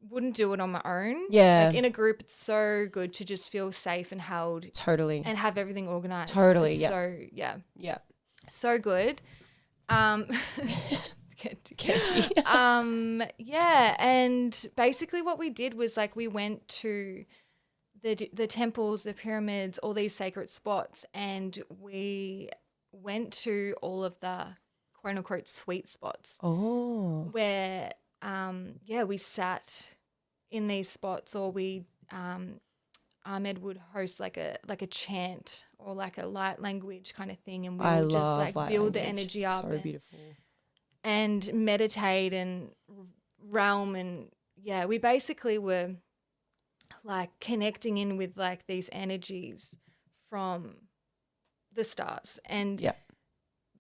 wouldn't do it on my own. Yeah. Like in a group, it's so good to just feel safe and held. Totally. And have everything organized. Totally, it's yeah. So, yeah. Yeah. So good. Catchy. And basically what we did was like we went to the temples, the pyramids, all these sacred spots, and we went to all of the quote unquote sweet spots. Oh. Where we sat in these spots, or we Ahmed would host like a chant or like a light language kind of thing, and we would just like build the energy up. So beautiful. And meditate and realm, and we basically were like connecting in with like these energies from the stars and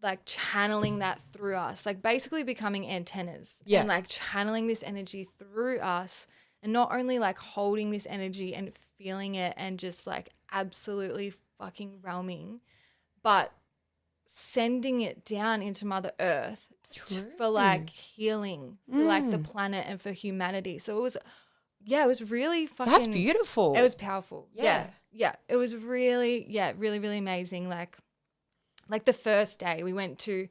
like channeling that through us, like basically becoming antennas and like channeling this energy through us, and not only like holding this energy and feeling it and just like absolutely fucking realming, but sending it down into Mother Earth for like healing for like the planet and for humanity. So it was really fucking. That's beautiful. It was powerful. Yeah. It was really, really, really amazing. Like the first day we went to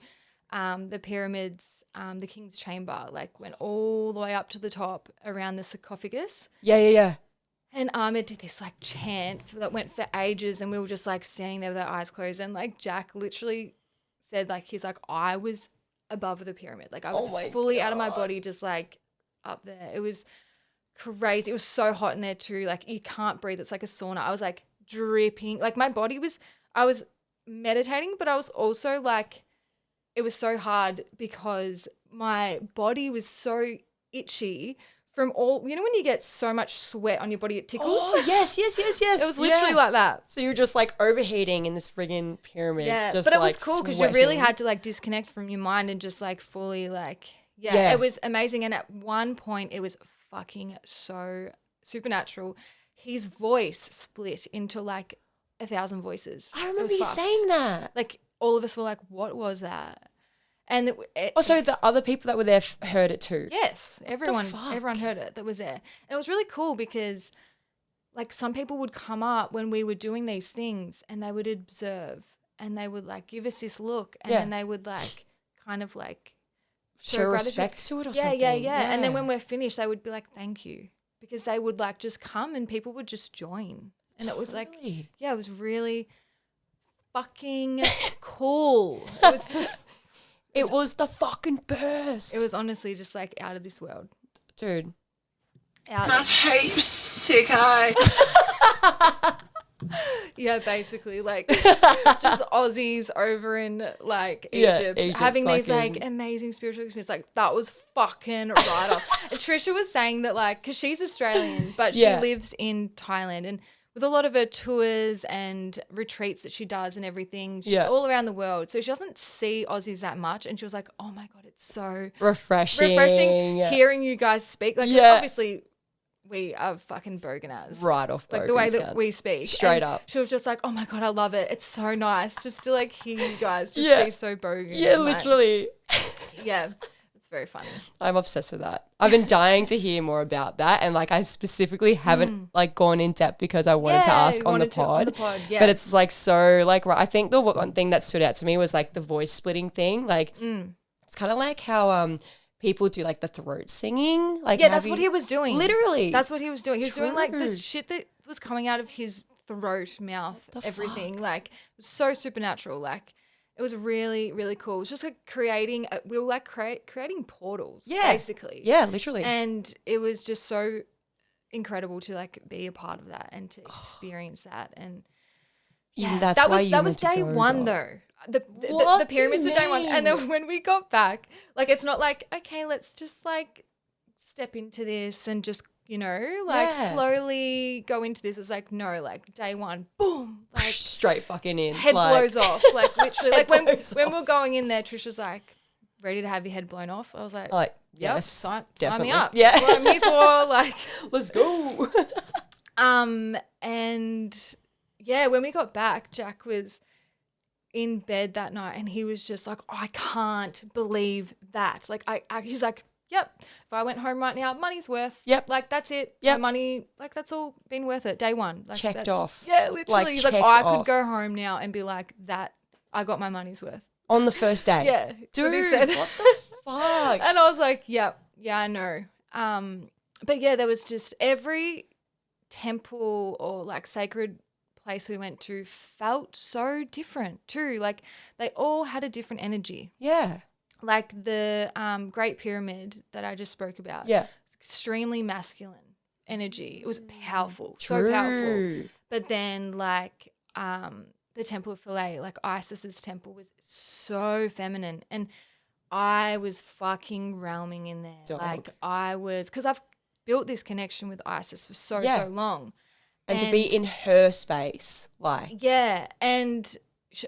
the pyramids, the King's Chamber, like went all the way up to the top around the sarcophagus. Yeah. And Ahmed did this like chant that went for ages, and we were just like standing there with our eyes closed. And like Jack literally said, like, he's like, I was above the pyramid. Like I was fully out of my body, just like up there. It was crazy. It was so hot in there too. Like you can't breathe. It's like a sauna. I was like dripping. Like I was meditating, but I was also like, it was so hard because my body was so itchy from all, you know, when you get so much sweat on your body, it tickles. Oh, yes. It was literally like that. So you're just like overheating in this friggin' pyramid. Yeah, just but it was like cool because you really had to like disconnect from your mind and just like fully like, it was amazing. And at one point it was fucking so supernatural. His voice split into like 1,000 voices. I remember you saying that. Like all of us were like, what was that? And so the other people that were there heard it too. Yes, everyone heard it that was there. And it was really cool because like some people would come up when we were doing these things and they would observe and they would like give us this look, and then they would like kind of like show respect to it or something. Yeah. And then when we're finished, they would be like, thank you, because they would like just come and people would just join. And it was like, it was really fucking cool. It was the fucking best. It was honestly just like out of this world. Dude. That's heaps sick, eh? Yeah, basically like just Aussies over in like Egypt having these like amazing spiritual experiences. Like that was fucking right off. And Charissa was saying that like, because she's Australian, but she lives in Thailand, and with a lot of her tours and retreats that she does and everything, she's all around the world. So she doesn't see Aussies that much. And she was like, oh my God, it's so refreshing hearing you guys speak. Like, 'cause obviously we are fucking boganers. Right off like the way that we speak. Straight up. She was just like, oh my God, I love it. It's so nice just to like hear you guys just be so bogan. Yeah, literally. Yeah. Very funny. I'm obsessed with that. I've been dying to hear more about that, and like I specifically haven't like gone in depth because I wanted to ask on the pod. But it's like so like I think the one thing that stood out to me was like the voice splitting thing. Like it's kind of like how people do like the throat singing. Like that's what he was doing. Literally, that's what he was doing. He was doing like this shit that was coming out of his throat, mouth, everything. Fuck? Like it was so supernatural. Like. It was really, really cool. It was just like creating portals, basically. Yeah, literally. And it was just so incredible to like be a part of that and to experience that. And that was day one though. The pyramids were day one. And then when we got back, like it's not like, okay, let's just like step into this and just like Yeah. slowly go into this. It's like, no, like day one, boom, like Straight fucking in. head like, blows off. Like literally, Head like blows when off. we're going in there, Trisha's like, ready to have your head blown off. I was like, Like, yep, yes, sign definitely. me up. Yeah. That's what I'm here for. Like, Let's go. and yeah, when we got back, Jack was in bed that night and he was just like, oh, I can't believe that. Like, he's like, yep, if I went home right now, money's worth. Yep. Like, that's it. Yep. My money, like, that's all been worth it. Day one. Like, Checked that's- off. Yeah, literally. Like, He's like, checked I off. could go home now and be like, that, I got my money's worth. On the first day. Yeah. that's what he Dude, said. what the fuck? And I was like, yep, yeah, I know. But yeah, there was just every temple or like sacred place we went to felt so different too. Like they all had a different energy. Yeah. Like the Great Pyramid that I just spoke about. Yeah. It's extremely masculine energy. It was powerful, True. so powerful. But then like the Temple of Philae, like Isis's temple was so feminine, and I was fucking realming in there. Dog. Like I was, because I've built this connection with Isis for so long. And to be in her space, like. Yeah, and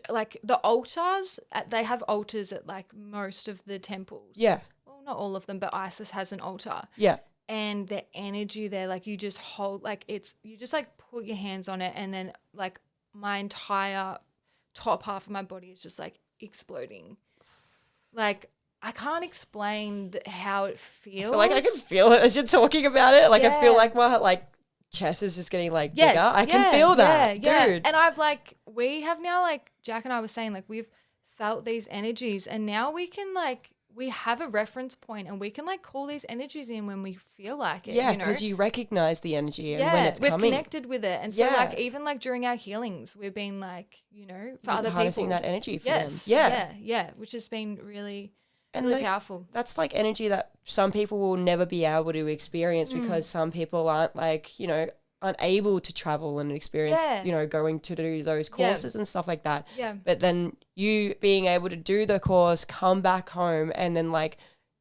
like the altars, they have altars at like most of the temples. Yeah. Well, not all of them, but Isis has an altar. Yeah. And the energy there, like you just hold, like you just like put your hands on it, and then like my entire top half of my body is just like exploding. Like I can't explain how it feels. I feel like I can feel it as you're talking about it. Like I feel Yeah. like my like chest is just getting like Yes, bigger. I can yeah, feel that, yeah. dude. And I've like, we have now, like Jack and I were saying, like we've felt these energies, and now we can like, we have a reference point and we can like call these energies in when we feel like it. Yeah, you know? because you recognize the energy and when it's we've coming. connected with it. And so Yeah. like even like during our healings, we've been like, for You're other harnessing people. that energy for Yes. them. Yeah. Which has been really, And really like, powerful. that's like energy that some people will never be able to experience Mm. because some people aren't like, unable to travel and experience, Yeah. going to do those courses and stuff like that. Yeah. But then you being able to do the course, come back home and then like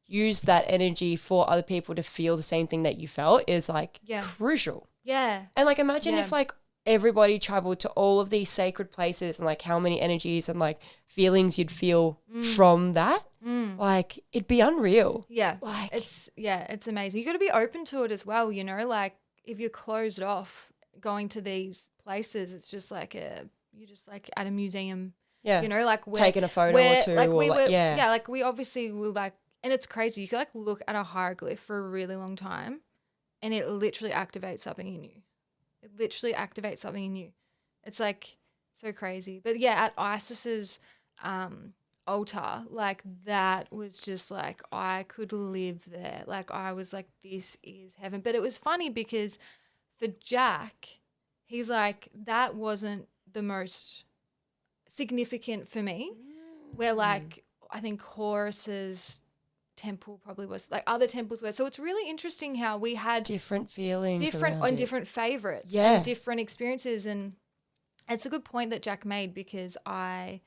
use that energy for other people to feel the same thing that you felt is like Yeah. crucial. Yeah. And like imagine Yeah. if like everybody traveled to all of these sacred places and like how many energies and like feelings you'd feel from that. Like it'd be unreal. Yeah. Like It's amazing. You got to be open to it as well, like if you're closed off going to these places, it's just like you're just like at a museum, yeah. like Taking a photo or two like or we like, were, yeah. like we obviously will like, and it's crazy. You can like look at a hieroglyph for a really long time and it literally activates something in you. It's like so crazy. But yeah, at Isis's altar, like that was just like I could live there. Like I was like, this is heaven. But it was funny because for Jack, he's like, that wasn't the most significant for me. Where like I think Horus's temple probably was, like other temples were. So it's really interesting how we had Different feelings. different around it. different favorites Yeah. and different experiences. And it's a good point that Jack made, because I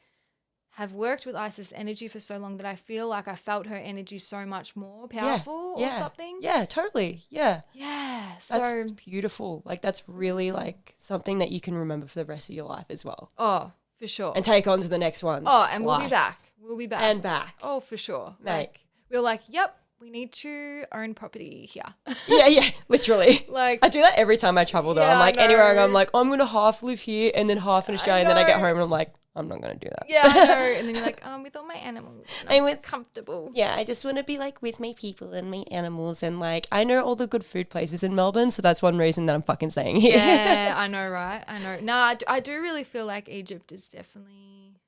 have worked with Isis energy for so long that I feel like I felt her energy so much more powerful or something. Yeah, totally. Yeah. Yeah. So, That's beautiful. Like that's really like something that you can remember for the rest of your life as well. oh, for sure. And take on to the next ones. Oh, and we'll be Like, back. We'll be back. And back. Oh, for sure. Mate. Like, we're like, yep, we need to own property here. Yeah, literally. Like, I do that every time I travel though. Yeah, I'm like I anywhere know. I'm like, I'm gonna half live here and then half in Australia and then I get know. home and I'm like, I'm not gonna do that. yeah, I know. And then you're like, with all my animals. And I'm I'm with- comfortable. Yeah, I just want to be like with my people and my animals and like I know all the good food places in Melbourne, so that's one reason that I'm fucking staying here. Yeah, I know, right? I know. No, I do really feel like Egypt is definitely,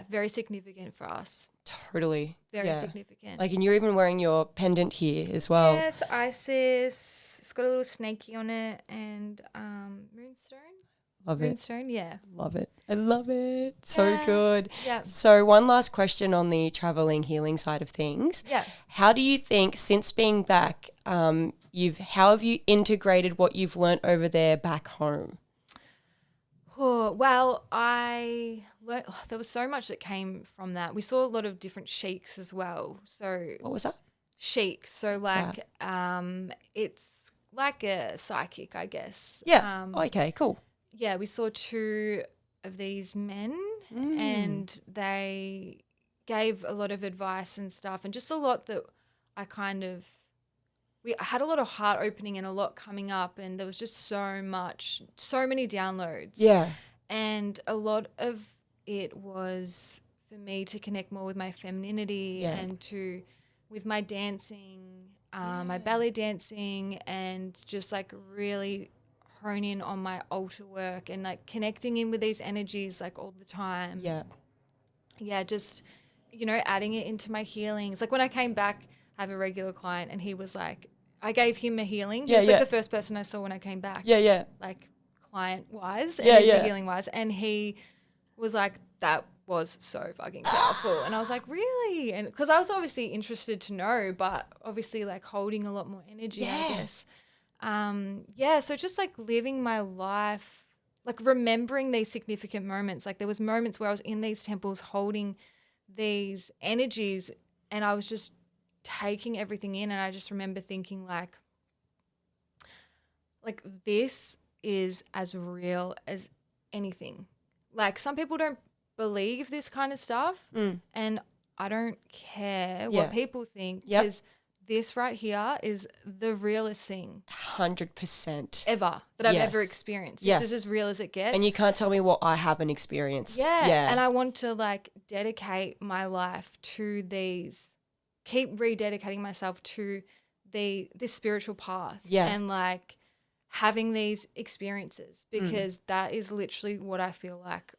very significant for us. Totally. Very Yeah. significant. Like, and you're even wearing your pendant here as well. Yes, Isis. It's got a little snakey on it, and moonstone. Love it. Moonstone, yeah. Love it. I love it. So Yeah. good. Yeah. So one last question on the traveling healing side of things. Yeah. How do you think since being back, how have you integrated what you've learnt over there back home? Oh, well, I learned, there was so much that came from that. We saw a lot of different sheiks as well. So What was that? sheiks, so like it's like a psychic, I guess. Yeah. Okay, cool. Yeah, we saw 2 of these men and they gave a lot of advice and stuff, and just a lot that I we had a lot of heart opening and a lot coming up, and there was just so many downloads. Yeah. And a lot of it was for me to connect more with my femininity and with my dancing, my ballet dancing, and just like really hone in on my altar work and like connecting in with these energies like all the time. Yeah. Yeah, just, adding it into my healings. Like when I came back, I have a regular client and he was like, I gave him a healing. He was like the first person I saw when I came back. Yeah, yeah. Like client-wise, energy healing-wise. And he was like, that was so fucking powerful. And I was like, really? And because I was obviously interested to know, but obviously like holding a lot more energy, I guess. So just like living my life, like remembering these significant moments. Like there was moments where I was in these temples holding these energies and I was just taking everything in, and I just remember thinking like this is as real as anything. Like some people don't believe this kind of stuff and I don't care what people think, because this right here is the realest thing 100% ever that I've ever experienced. This is as real as it gets. And you can't tell me what I haven't experienced. Yeah. And I want to like dedicate my life to keep rededicating myself to this spiritual path. Yeah. And like having these experiences, because that is literally what I feel like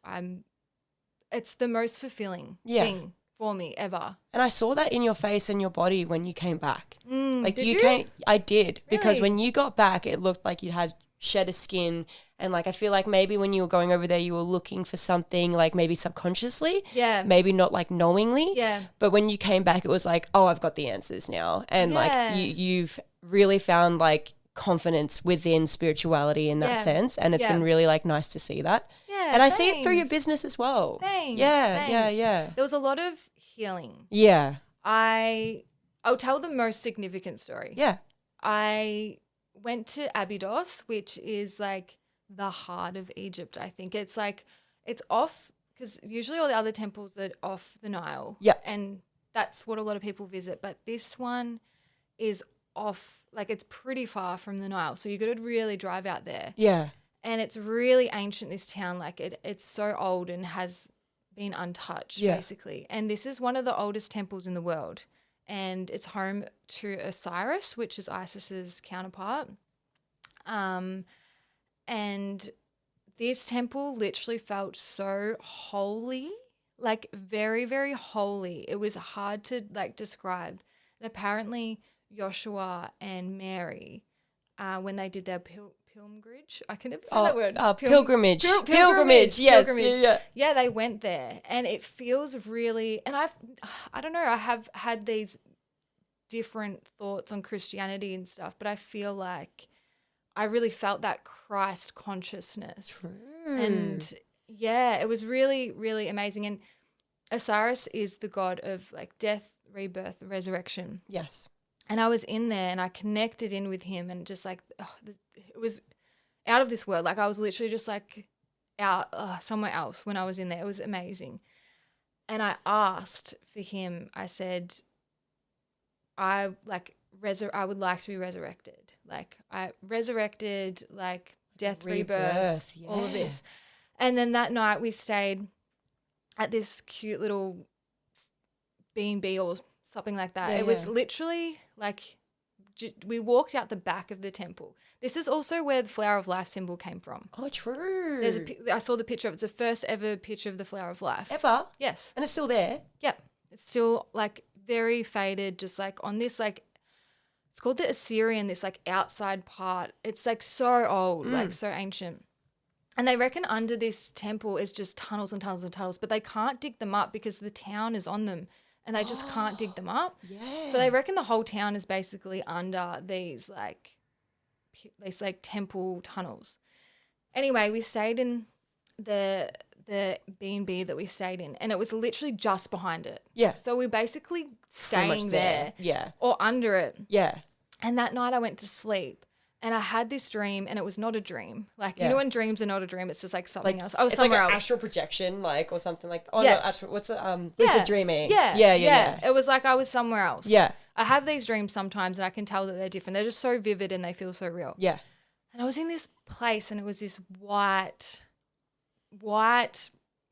it's the most fulfilling thing for me ever. And I saw that in your face and your body when you came back. Did you? I did. Really? Because when you got back, it looked like you had shed a skin. And like I feel like maybe when you were going over there, you were looking for something like maybe subconsciously. Yeah. Maybe not like knowingly. Yeah. But when you came back, it was like, oh, I've got the answers now. And like you've really found like confidence within spirituality in that sense. And it's been really like nice to see that. Yeah. And I see it through your business as well. Thanks. Yeah. There was a lot of healing. Yeah. I'll tell the most significant story. Yeah. I went to Abydos, which is like the heart of Egypt, I think. It's like, it's off, because usually all the other temples are off the Nile. Yeah. And that's what a lot of people visit. But this one is off, like it's pretty far from the Nile. So you got to really drive out there. Yeah. And it's really ancient, this town. Like it's so old and has been untouched, basically. And this is one of the oldest temples in the world. And it's home to Osiris, which is Isis's counterpart. And this temple literally felt so holy, like very, very holy. It was hard to like describe. And apparently Joshua and Mary, when they did their pilgrimage, I can never say that word. Pilgrimage. Pilgrimage. Yes. Pilgrimage. Yeah, they went there, and it feels really. And I don't know. I have had these different thoughts on Christianity and stuff, but I feel like I really felt that Christ consciousness. True. And yeah, it was really, really amazing. And Osiris is the god of like death, rebirth, resurrection. Yes. And I was in there and I connected in with him, and just like, it was out of this world. Like I was literally just like out somewhere else when I was in there. It was amazing. And I asked for him, I said, I would like to be resurrected. Like I resurrected, like death, rebirth, all of this. And then that night we stayed at this cute little B&B or something like that. It was literally like we walked out the back of the temple. This is also where the Flower of Life symbol came from. Oh, true. I saw the picture of it. It's the first ever picture of the Flower of Life. Ever? Yes. And it's still there? Yep. It's still like very faded, just like on this like, it's called the Assyrian, this like outside part. It's like so old, like so ancient. And they reckon under this temple is just tunnels and tunnels and tunnels, but they can't dig them up because the town is on them and they just can't dig them up. Yeah. So they reckon the whole town is basically under these like temple tunnels. Anyway, we stayed in the B&B that we stayed in, and it was literally just behind it. Yeah. So we basically staying there. Yeah. Or under it. Yeah. And that night I went to sleep, And I had this dream, and it was not a dream. Like, Yeah. you know when dreams are not a dream, it's just like something Like, else. I was it's like somewhere an else. astral projection, like, or something like. Oh Yes. no, astral, what's it? Lucid dreaming. Yeah. It was like I was somewhere else. Yeah. I have these dreams sometimes, and I can tell that they're different. They're just so vivid, and they feel so real. Yeah. And I was in this place, and it was this white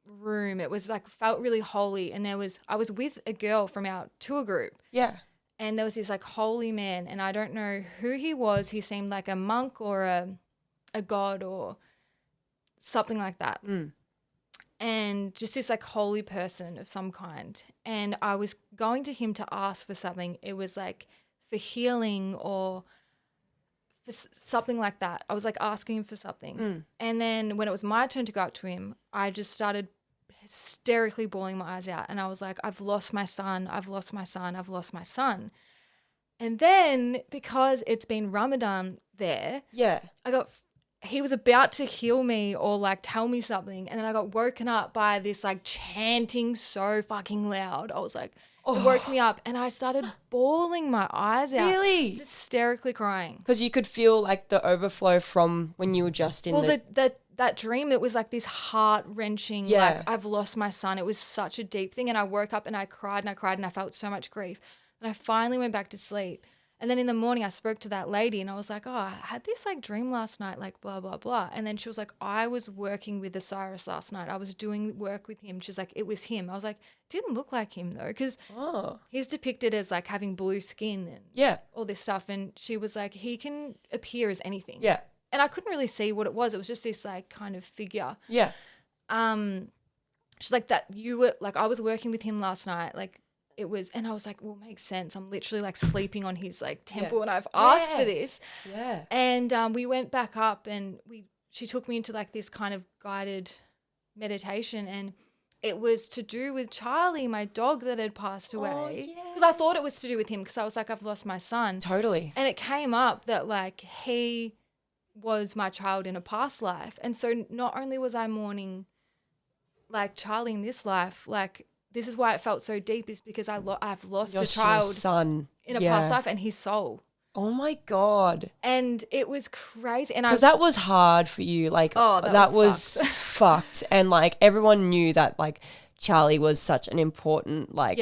room. It was like felt really holy, and I was with a girl from our tour group. Yeah. And there was this like holy man, and I don't know who he was. He seemed like a monk or a god or something like that. And just this like holy person of some kind. And I was going to him to ask for something. It was like for healing or for something like that. I was like asking him for something. And then when it was my turn to go up to him, I just started hysterically bawling my eyes out. And I was like, I've lost my son. I've lost my son. I've lost my son. And then because it's been Ramadan there, Yeah. he was about to heal me or like tell me something. And then I got woken up by this like chanting so fucking loud. I was like, it woke me up, and I started bawling my eyes out. Really? Just hysterically crying. Because you could feel like the overflow from when you were just in That dream, it was like this heart-wrenching, like I've lost my son. It was such a deep thing, and I woke up and I cried and I cried and I felt so much grief. And I finally went back to sleep. And then in the morning I spoke to that lady, and I was like, oh, I had this like dream last night, like blah, blah, blah. And then she was like, I was working with Osiris last night. I was doing work with him. She's like, it was him. I was like, didn't look like him though, because he's depicted as like having blue skin and all this stuff. And she was like, he can appear as anything. Yeah. And I couldn't really see what it was. It was just this like kind of figure. Yeah. She's like, that you were like, I was working with him last night. Like it was, and I was like, well, makes sense. I'm literally like sleeping on his like temple, and I've asked for this. Yeah. And we went back up, and she took me into like this kind of guided meditation, and it was to do with Charlie, my dog that had passed away. Because I thought it was to do with him, because I was like, I've lost my son. Totally. And it came up that like he was my child in a past life. And so not only was I mourning like Charlie in this life, like this is why it felt so deep, is because I've lost a child son in a past life, and his soul. Oh my God. And it was crazy. And because that was hard for you. Like that was fucked. And like everyone knew that like Charlie was such an important like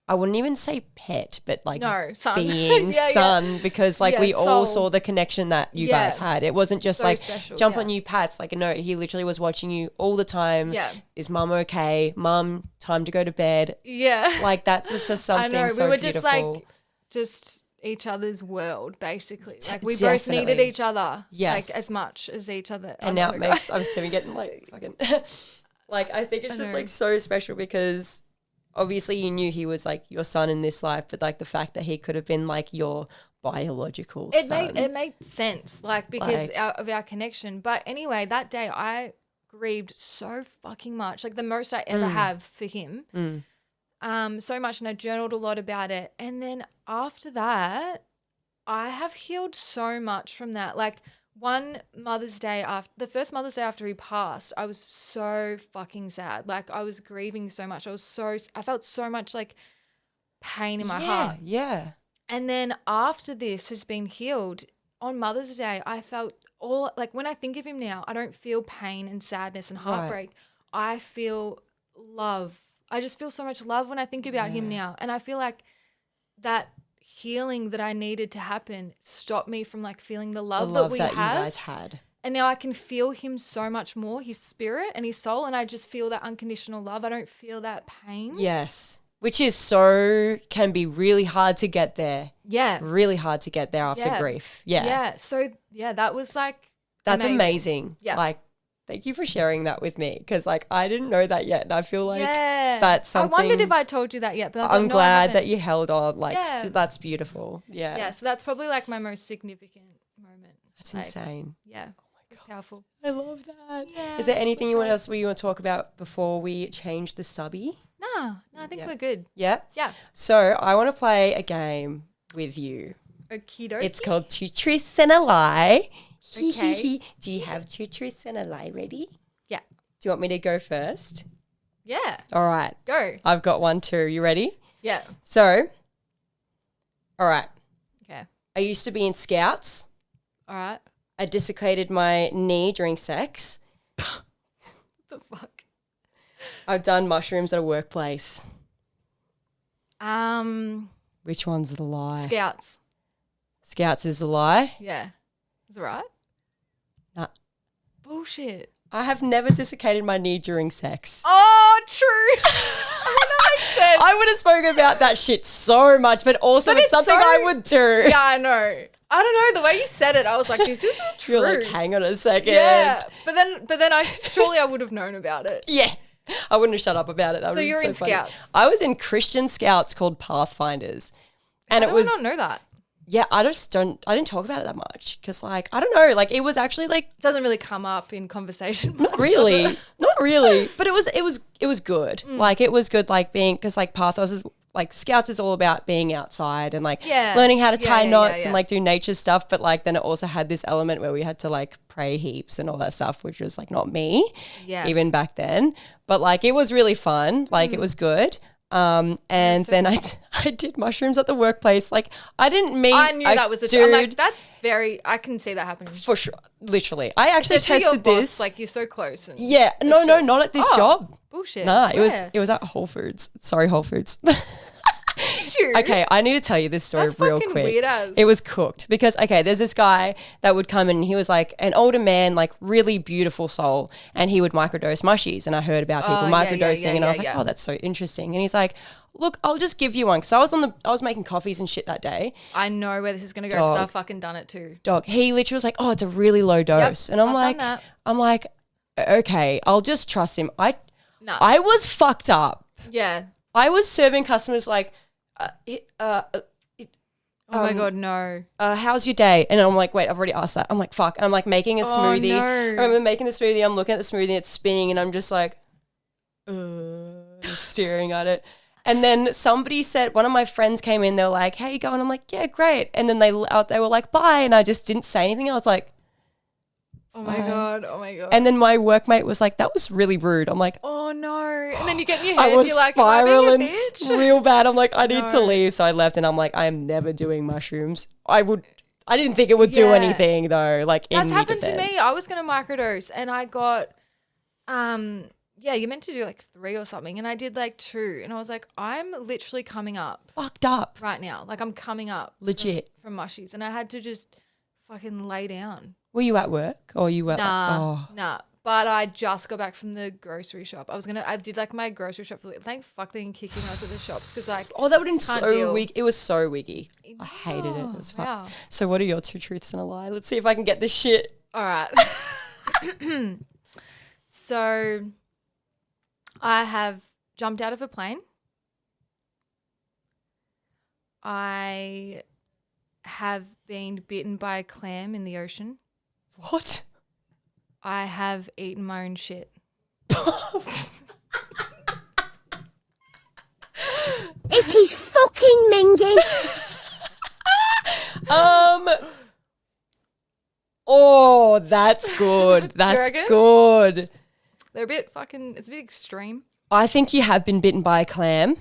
I wouldn't even say pet, but like son. being son, because like we all saw the connection that you guys had. It wasn't just so like special, jump on you pats. Like no, he literally was watching you all the time. Yeah. Is mum okay? Mum, time to go to bed. Yeah. Like that was just something I know. so we were beautiful. just each other's world, basically. Like we Definitely. both needed each other. Yes. Like as much as each other. And now it makes, I'm still getting like fucking, like I think it's just like so special, because obviously you knew he was like your son in this life, but like the fact that he could have been like your biological son. It made sense, like because of our connection. But anyway, that day I grieved so fucking much, like the most I ever have for him. So much, and I journaled a lot about it. And then after that, I have healed so much from that. Like the first Mother's Day after he passed, I was so fucking sad. Like I was grieving so much. I felt so much like pain in my heart. Yeah. And then after this has been healed, on Mother's Day, I felt all, like when I think of him now, I don't feel pain and sadness and heartbreak. I feel love. I just feel so much love when I think about him now. And I feel like that healing that I needed to happen stopped me from like feeling the love that you guys have. had. And now I can feel him so much more, his spirit and his soul, and I just feel that unconditional love. I don't feel that pain. Yes. Which can be really hard to get there. Yeah. Really hard to get there after grief. Yeah. Yeah. So that was like that's amazing. Yeah. Like, thank you for sharing that with me, because like I didn't know that yet, and I feel like that's something. I wondered if I told you that yet, but I'm glad that you held on. Like that's beautiful. Yeah. Yeah. So that's probably like my most significant moment. That's insane. Yeah. Oh my God. It's powerful. I love that. Yeah, is there anything else you want to talk about before we change the subby? No, I think we're good. Yeah? Yeah. So I want to play a game with you. Okie dokie. It's called Two Truths and a Lie. Okay. Do you have two truths and a lie ready? Yeah. Do you want me to go first? Yeah. All right. Go. I've got one too. You ready? Yeah. So, all right. Okay. I used to be in Scouts. All right. I dislocated my knee during sex. The fuck? I've done mushrooms at a workplace. Scouts. Which one's the lie? Scouts is the lie? Yeah. Is it right? Nah. Bullshit. I have never dislocated my knee during sex. Oh, true. That makes sense. I would have spoken about that shit so much, but also it's something I would do. Yeah, I know. I don't know. The way you said it, I was like, this isn't true. You're like, hang on a second. Yeah. But then I would have known about it. Yeah. I wouldn't have shut up about it. That So you were in funny. Scouts? I was in Christian Scouts called Pathfinders. And How do I not know that? Yeah, I didn't talk about it that much because, like, I don't know, like, it was actually, like. It doesn't really come up in conversation. Not really. But it was good. Like, it was good, like, being, because, like, Pathos is, like, Scouts is all about being outside and, like, learning how to tie knots and, like, do nature stuff. But, like, then it also had this element where we had to, like, pray heaps and all that stuff, which was, like, not me. Yeah. Even back then. But, like, it was really fun. Like, it was good. And then I did mushrooms at the workplace. Like, I didn't mean. I knew that was a dude. I'm like, I can see that happening. For sure. Literally. I actually Especially tested your boss, this. like, you're so close. And Yeah. No, not at this job. Bullshit. Nah, it Where? was at Whole Foods. Sorry, Whole Foods. Dude. Okay, I need to tell you this story That's real fucking quick. weird as. It was cooked because, okay, there's this guy that would come in and he was like an older man, like really beautiful soul, and he would microdose mushies. And I heard about people microdosing and I was like, oh, that's so interesting. And he's like, look, I'll just give you one because I was making coffees and shit that day. I know where this is going to go because I've fucking done it too. Dog, he literally was like, oh, it's a really low dose. And I've done I'm like, okay, I'll just trust him. I was fucked up. Yeah. I was serving customers like, Oh my God, no. how's your day? And I'm like, wait, I've already asked that. I'm like, fuck. And I'm like making a smoothie. No. I remember making the smoothie. I'm looking at the smoothie, it's spinning, and I'm just like, staring at it. And then somebody said, one of my friends came in, they were like, how you going? I'm like, yeah, great. And then they were like, bye. And I just didn't say anything. I was like, Oh my God. And then my workmate was like, that was really rude. I'm like, oh no. And then you get in your head, I was you're like, spiraling am I being a bitch? real bad. I'm like, I need to leave. So I left and I'm like, I am never doing mushrooms. I didn't think it would do anything though. Like, that's happened to me. I was going to microdose and I got, you're meant to do like 3 or something. And I did like 2. And I was like, I'm literally coming up. Fucked up. Right now. Like I'm coming up. Legit. From mushies. And I had to just fucking lay down. Were you at work or you were? Nah. But I just got back from the grocery shop. I did like my grocery shop for the week. Thank fuck they didn't kick me when I was at the shops because like. Oh, that would have been so wiggy. It was so wiggy. I hated it. It was fucked. Wow. So what are your 2 truths and a lie? Let's see if I can get this shit. All right. So I have jumped out of a plane. I have been bitten by a clam in the ocean. What? I have eaten my own shit. It is fucking minging. Oh, that's good. That's good. They're it's a bit extreme. I think you have been bitten by a clam.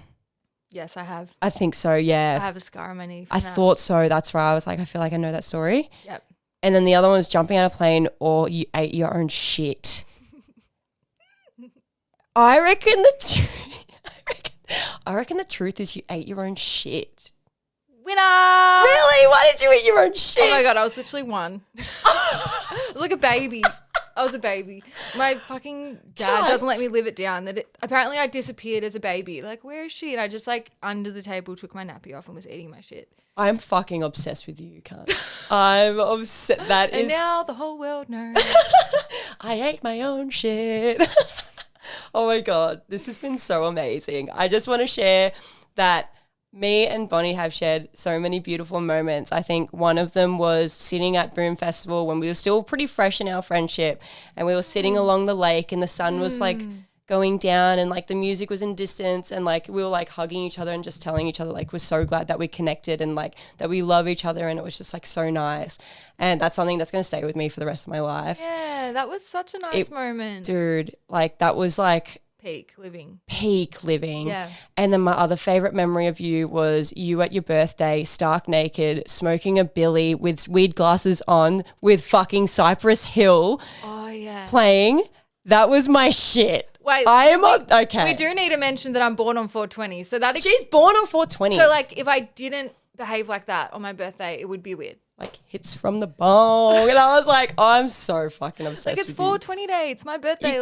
Yes, I have. I think so, yeah. I have a scar on my knee. I thought so. That's why I was like, I feel like I know that story. Yep. And then the other one was jumping out of a plane or you ate your own shit. I reckon the truth is you ate your own shit. Winner! Really? Why did you eat your own shit? Oh my God, I was literally 1. I was like a baby. I was a baby. My fucking dad doesn't let me live it down. Apparently I disappeared as a baby. Like, where is she? And I just like under the table took my nappy off and was eating my shit. I'm fucking obsessed with you, cunt. I'm obsessed. And now the whole world knows. I ate my own shit. Oh my God. This has been so amazing. I just want to share that me and Bonnie have shared so many beautiful moments. I think one of them was sitting at Boom Festival when we were still pretty fresh in our friendship and we were sitting along the lake and the sun was like going down and like the music was in distance and like we were like hugging each other and just telling each other like we're so glad that we connected and like that we love each other and it was just like so nice. And that's something that's going to stay with me for the rest of my life. Yeah, that was such a nice moment. Dude, like that was like peak living. Peak living. Yeah. And then my other favourite memory of you was you at your birthday, stark naked, smoking a billy with weed glasses on with fucking Cypress Hill Oh, yeah. playing. That was my shit. Wait, I am on, okay. We do need to mention that I'm born on 420. So that She's born on 420. So like if I didn't behave like that on my birthday, it would be weird. Like hits from the bong. And I was like, I'm so fucking obsessed Like it's with 420 day. It's my birthday.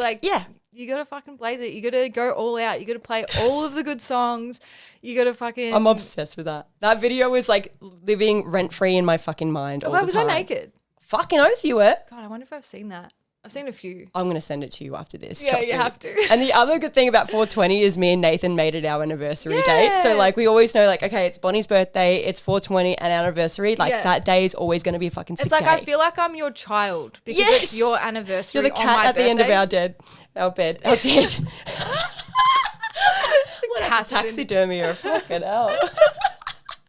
You got to fucking blaze it. You got to go all out. You got to play all of the good songs. You got to fucking. I'm obsessed with that. That video was like living rent free in my fucking mind all the time. Was I naked? Fucking oath you were. God, I wonder if I've seen that. I've seen a few. I'm going to send it to you after this. Yeah, trust you me. have to. And the other good thing about 420 is me and Nathan made it our anniversary date. So like we always know like, okay, it's Bonnie's birthday, it's 420 and anniversary. Like that day is always going to be a fucking sick It's like day. I feel like I'm your child because Yes! it's your anniversary. You're the on cat my at the end of birthday. our bed. What cat a taxidermy or fucking hell.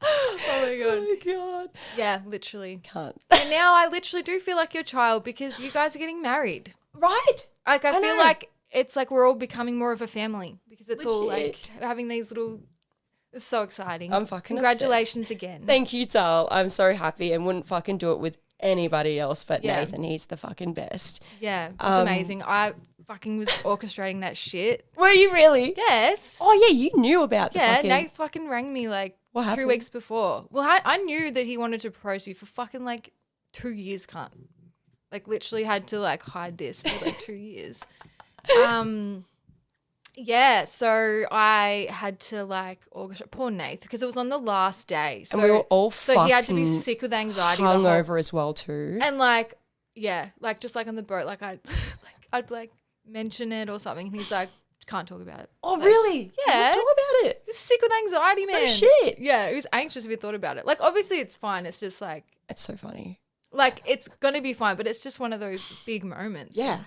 Oh my god. Oh my god. Yeah, literally. Can't. And now I literally do feel like your child because you guys are getting married. Right. Like I feel know. like it's like we're all becoming more of a family because it's all like Legit. having these little. It's so exciting. I'm fucking Congratulations again. Thank you, Tal. I'm so happy and wouldn't fucking do it with anybody else but Yeah. Nathan. He's the fucking best. Yeah, it's amazing. I fucking was orchestrating that shit. Were you really? Yes. Oh yeah, you knew about the Yeah, fucking... Nate fucking rang me like What 2 happened? weeks before. Well, I knew that he wanted to propose to you for fucking like 2 years, cunt. Like literally had to like hide this for like 2 years. Yeah, so I had to like orchestrate. Poor Nate, because it was on the last day. So, And we were all so he had to be fucking sick with anxiety. the whole- hungover as well too. And like, yeah, like just like on the boat, like I'd like mention it or something. And he's like, can't talk about it. Oh Like, really? yeah. Talk about it. He was sick with anxiety, man. shit. Yeah, he was anxious if he thought about it. Like obviously it's fine. It's just like It's so funny. it's gonna be fine, but it's just one of those big moments. Yeah.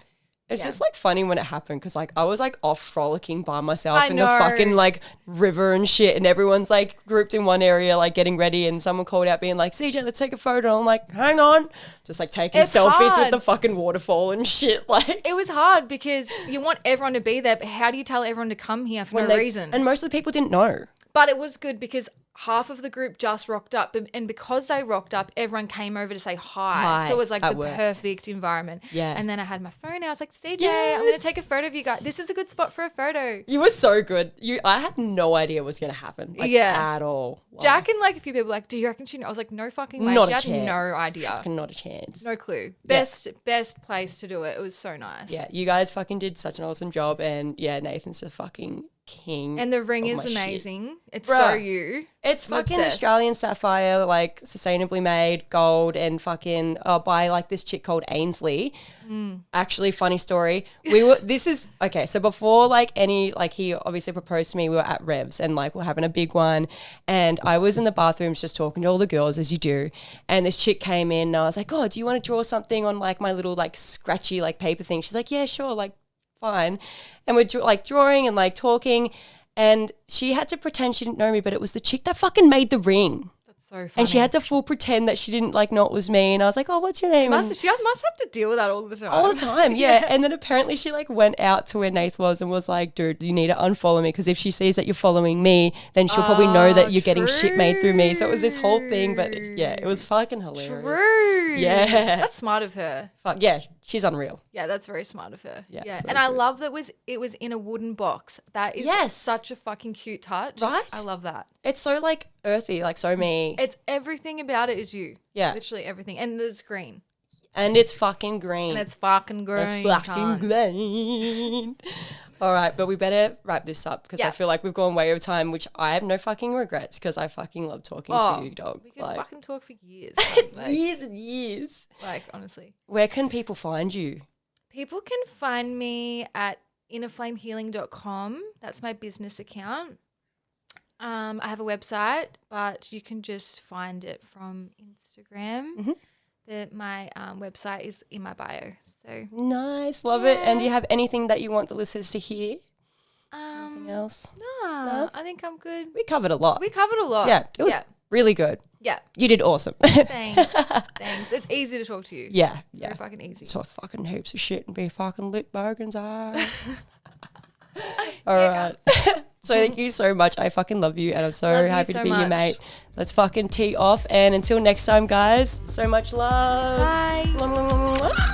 It's Yeah. just like funny when it happened because like I was like off frolicking by myself I in the know. fucking like river and shit, and everyone's like grouped in one area like getting ready, and someone called out being like, CJ, let's take a photo. And I'm like, hang on, just like taking It's selfies with hard. the fucking waterfall and shit. Like It was hard because you want everyone to be there, but how do you tell everyone to come here for no reason? And most of the people didn't know. But it was good because half of the group just rocked up, and because they rocked up, everyone came over to say hi. So it was like That the worked. perfect environment. Yeah. And then I had my phone. I was like, CJ, I'm going to take a photo of you guys. This is a good spot for a photo. You were so good. I had no idea what was gonna happen. Like, Yeah. at all. Like, Jack and like a few people were like, do you reckon she knows? I was like, no fucking way. Not She a had chance. no idea. fucking not a chance. No clue. Best place to do it. It was so nice. Yeah, you guys fucking did such an awesome job, and yeah, Nathan's a fucking king. And the ring of is my shit. amazing. It's Bruh. so you. It's I'm fucking obsessed. Australian sapphire, like sustainably made gold, and fucking by like this chick called Ainsley. Actually, funny story. This is okay. So before like he obviously proposed to me. We were at Revs and like we're having a big one, and I was in the bathrooms just talking to all the girls as you do. And this chick came in, and I was like, "Oh, do you want to draw something on like my little like scratchy like paper thing?" She's like, "Yeah, sure, like fine." And we're like drawing and like talking. And she had to pretend she didn't know me, but it was the chick that fucking made the ring. That's so funny. And she had to full pretend that she didn't like know it was me. And I was like, oh, what's your name? She must have to deal with that all the time. All the time, yeah. And then apparently she like went out to where Nath was and was like, dude, you need to unfollow me because if she sees that you're following me, then she'll probably know that you're getting shit made through me. So it was this whole thing, but it was fucking hilarious. True. Yeah. That's smart of her. Fuck, yeah, she's unreal. Yeah, that's very smart of her. Yeah, Yeah. so And I good. love that it was in a wooden box. That is Yes. such a fucking cute touch. Right? I love that. It's so like earthy, like so me. It's everything about it is you. Yeah. Literally everything. And it's green. And it's fucking green. And it's fucking green. It's fucking cunt. green. All right, but we better wrap this up because I Yeah. feel like we've gone way over time, which I have no fucking regrets because I fucking love talking to you, dog. We could Like, fucking talk for years. years and years. like, honestly. Where can people find you? People can find me at innerflamehealing.com. That's my business account. I have a website, but you can just find it from Instagram. Mhm. My website is in my bio. So Nice, love it. And do you have anything that you want the listeners to hear? Anything else? no, I think I'm good. We covered a lot. We covered a lot. Yeah, it was really good. Yeah. You did awesome. Thanks. Thanks. It's easy to talk to you. yeah. Very fucking easy. So fucking heaps of shit and be fucking lit bargains. All right. So thank you so much. I fucking love you, and I'm so Love you happy so to be your much. mate. Let's fucking tee off, and until next time, guys, so much love. Bye. Mwah, mwah, mwah, mwah.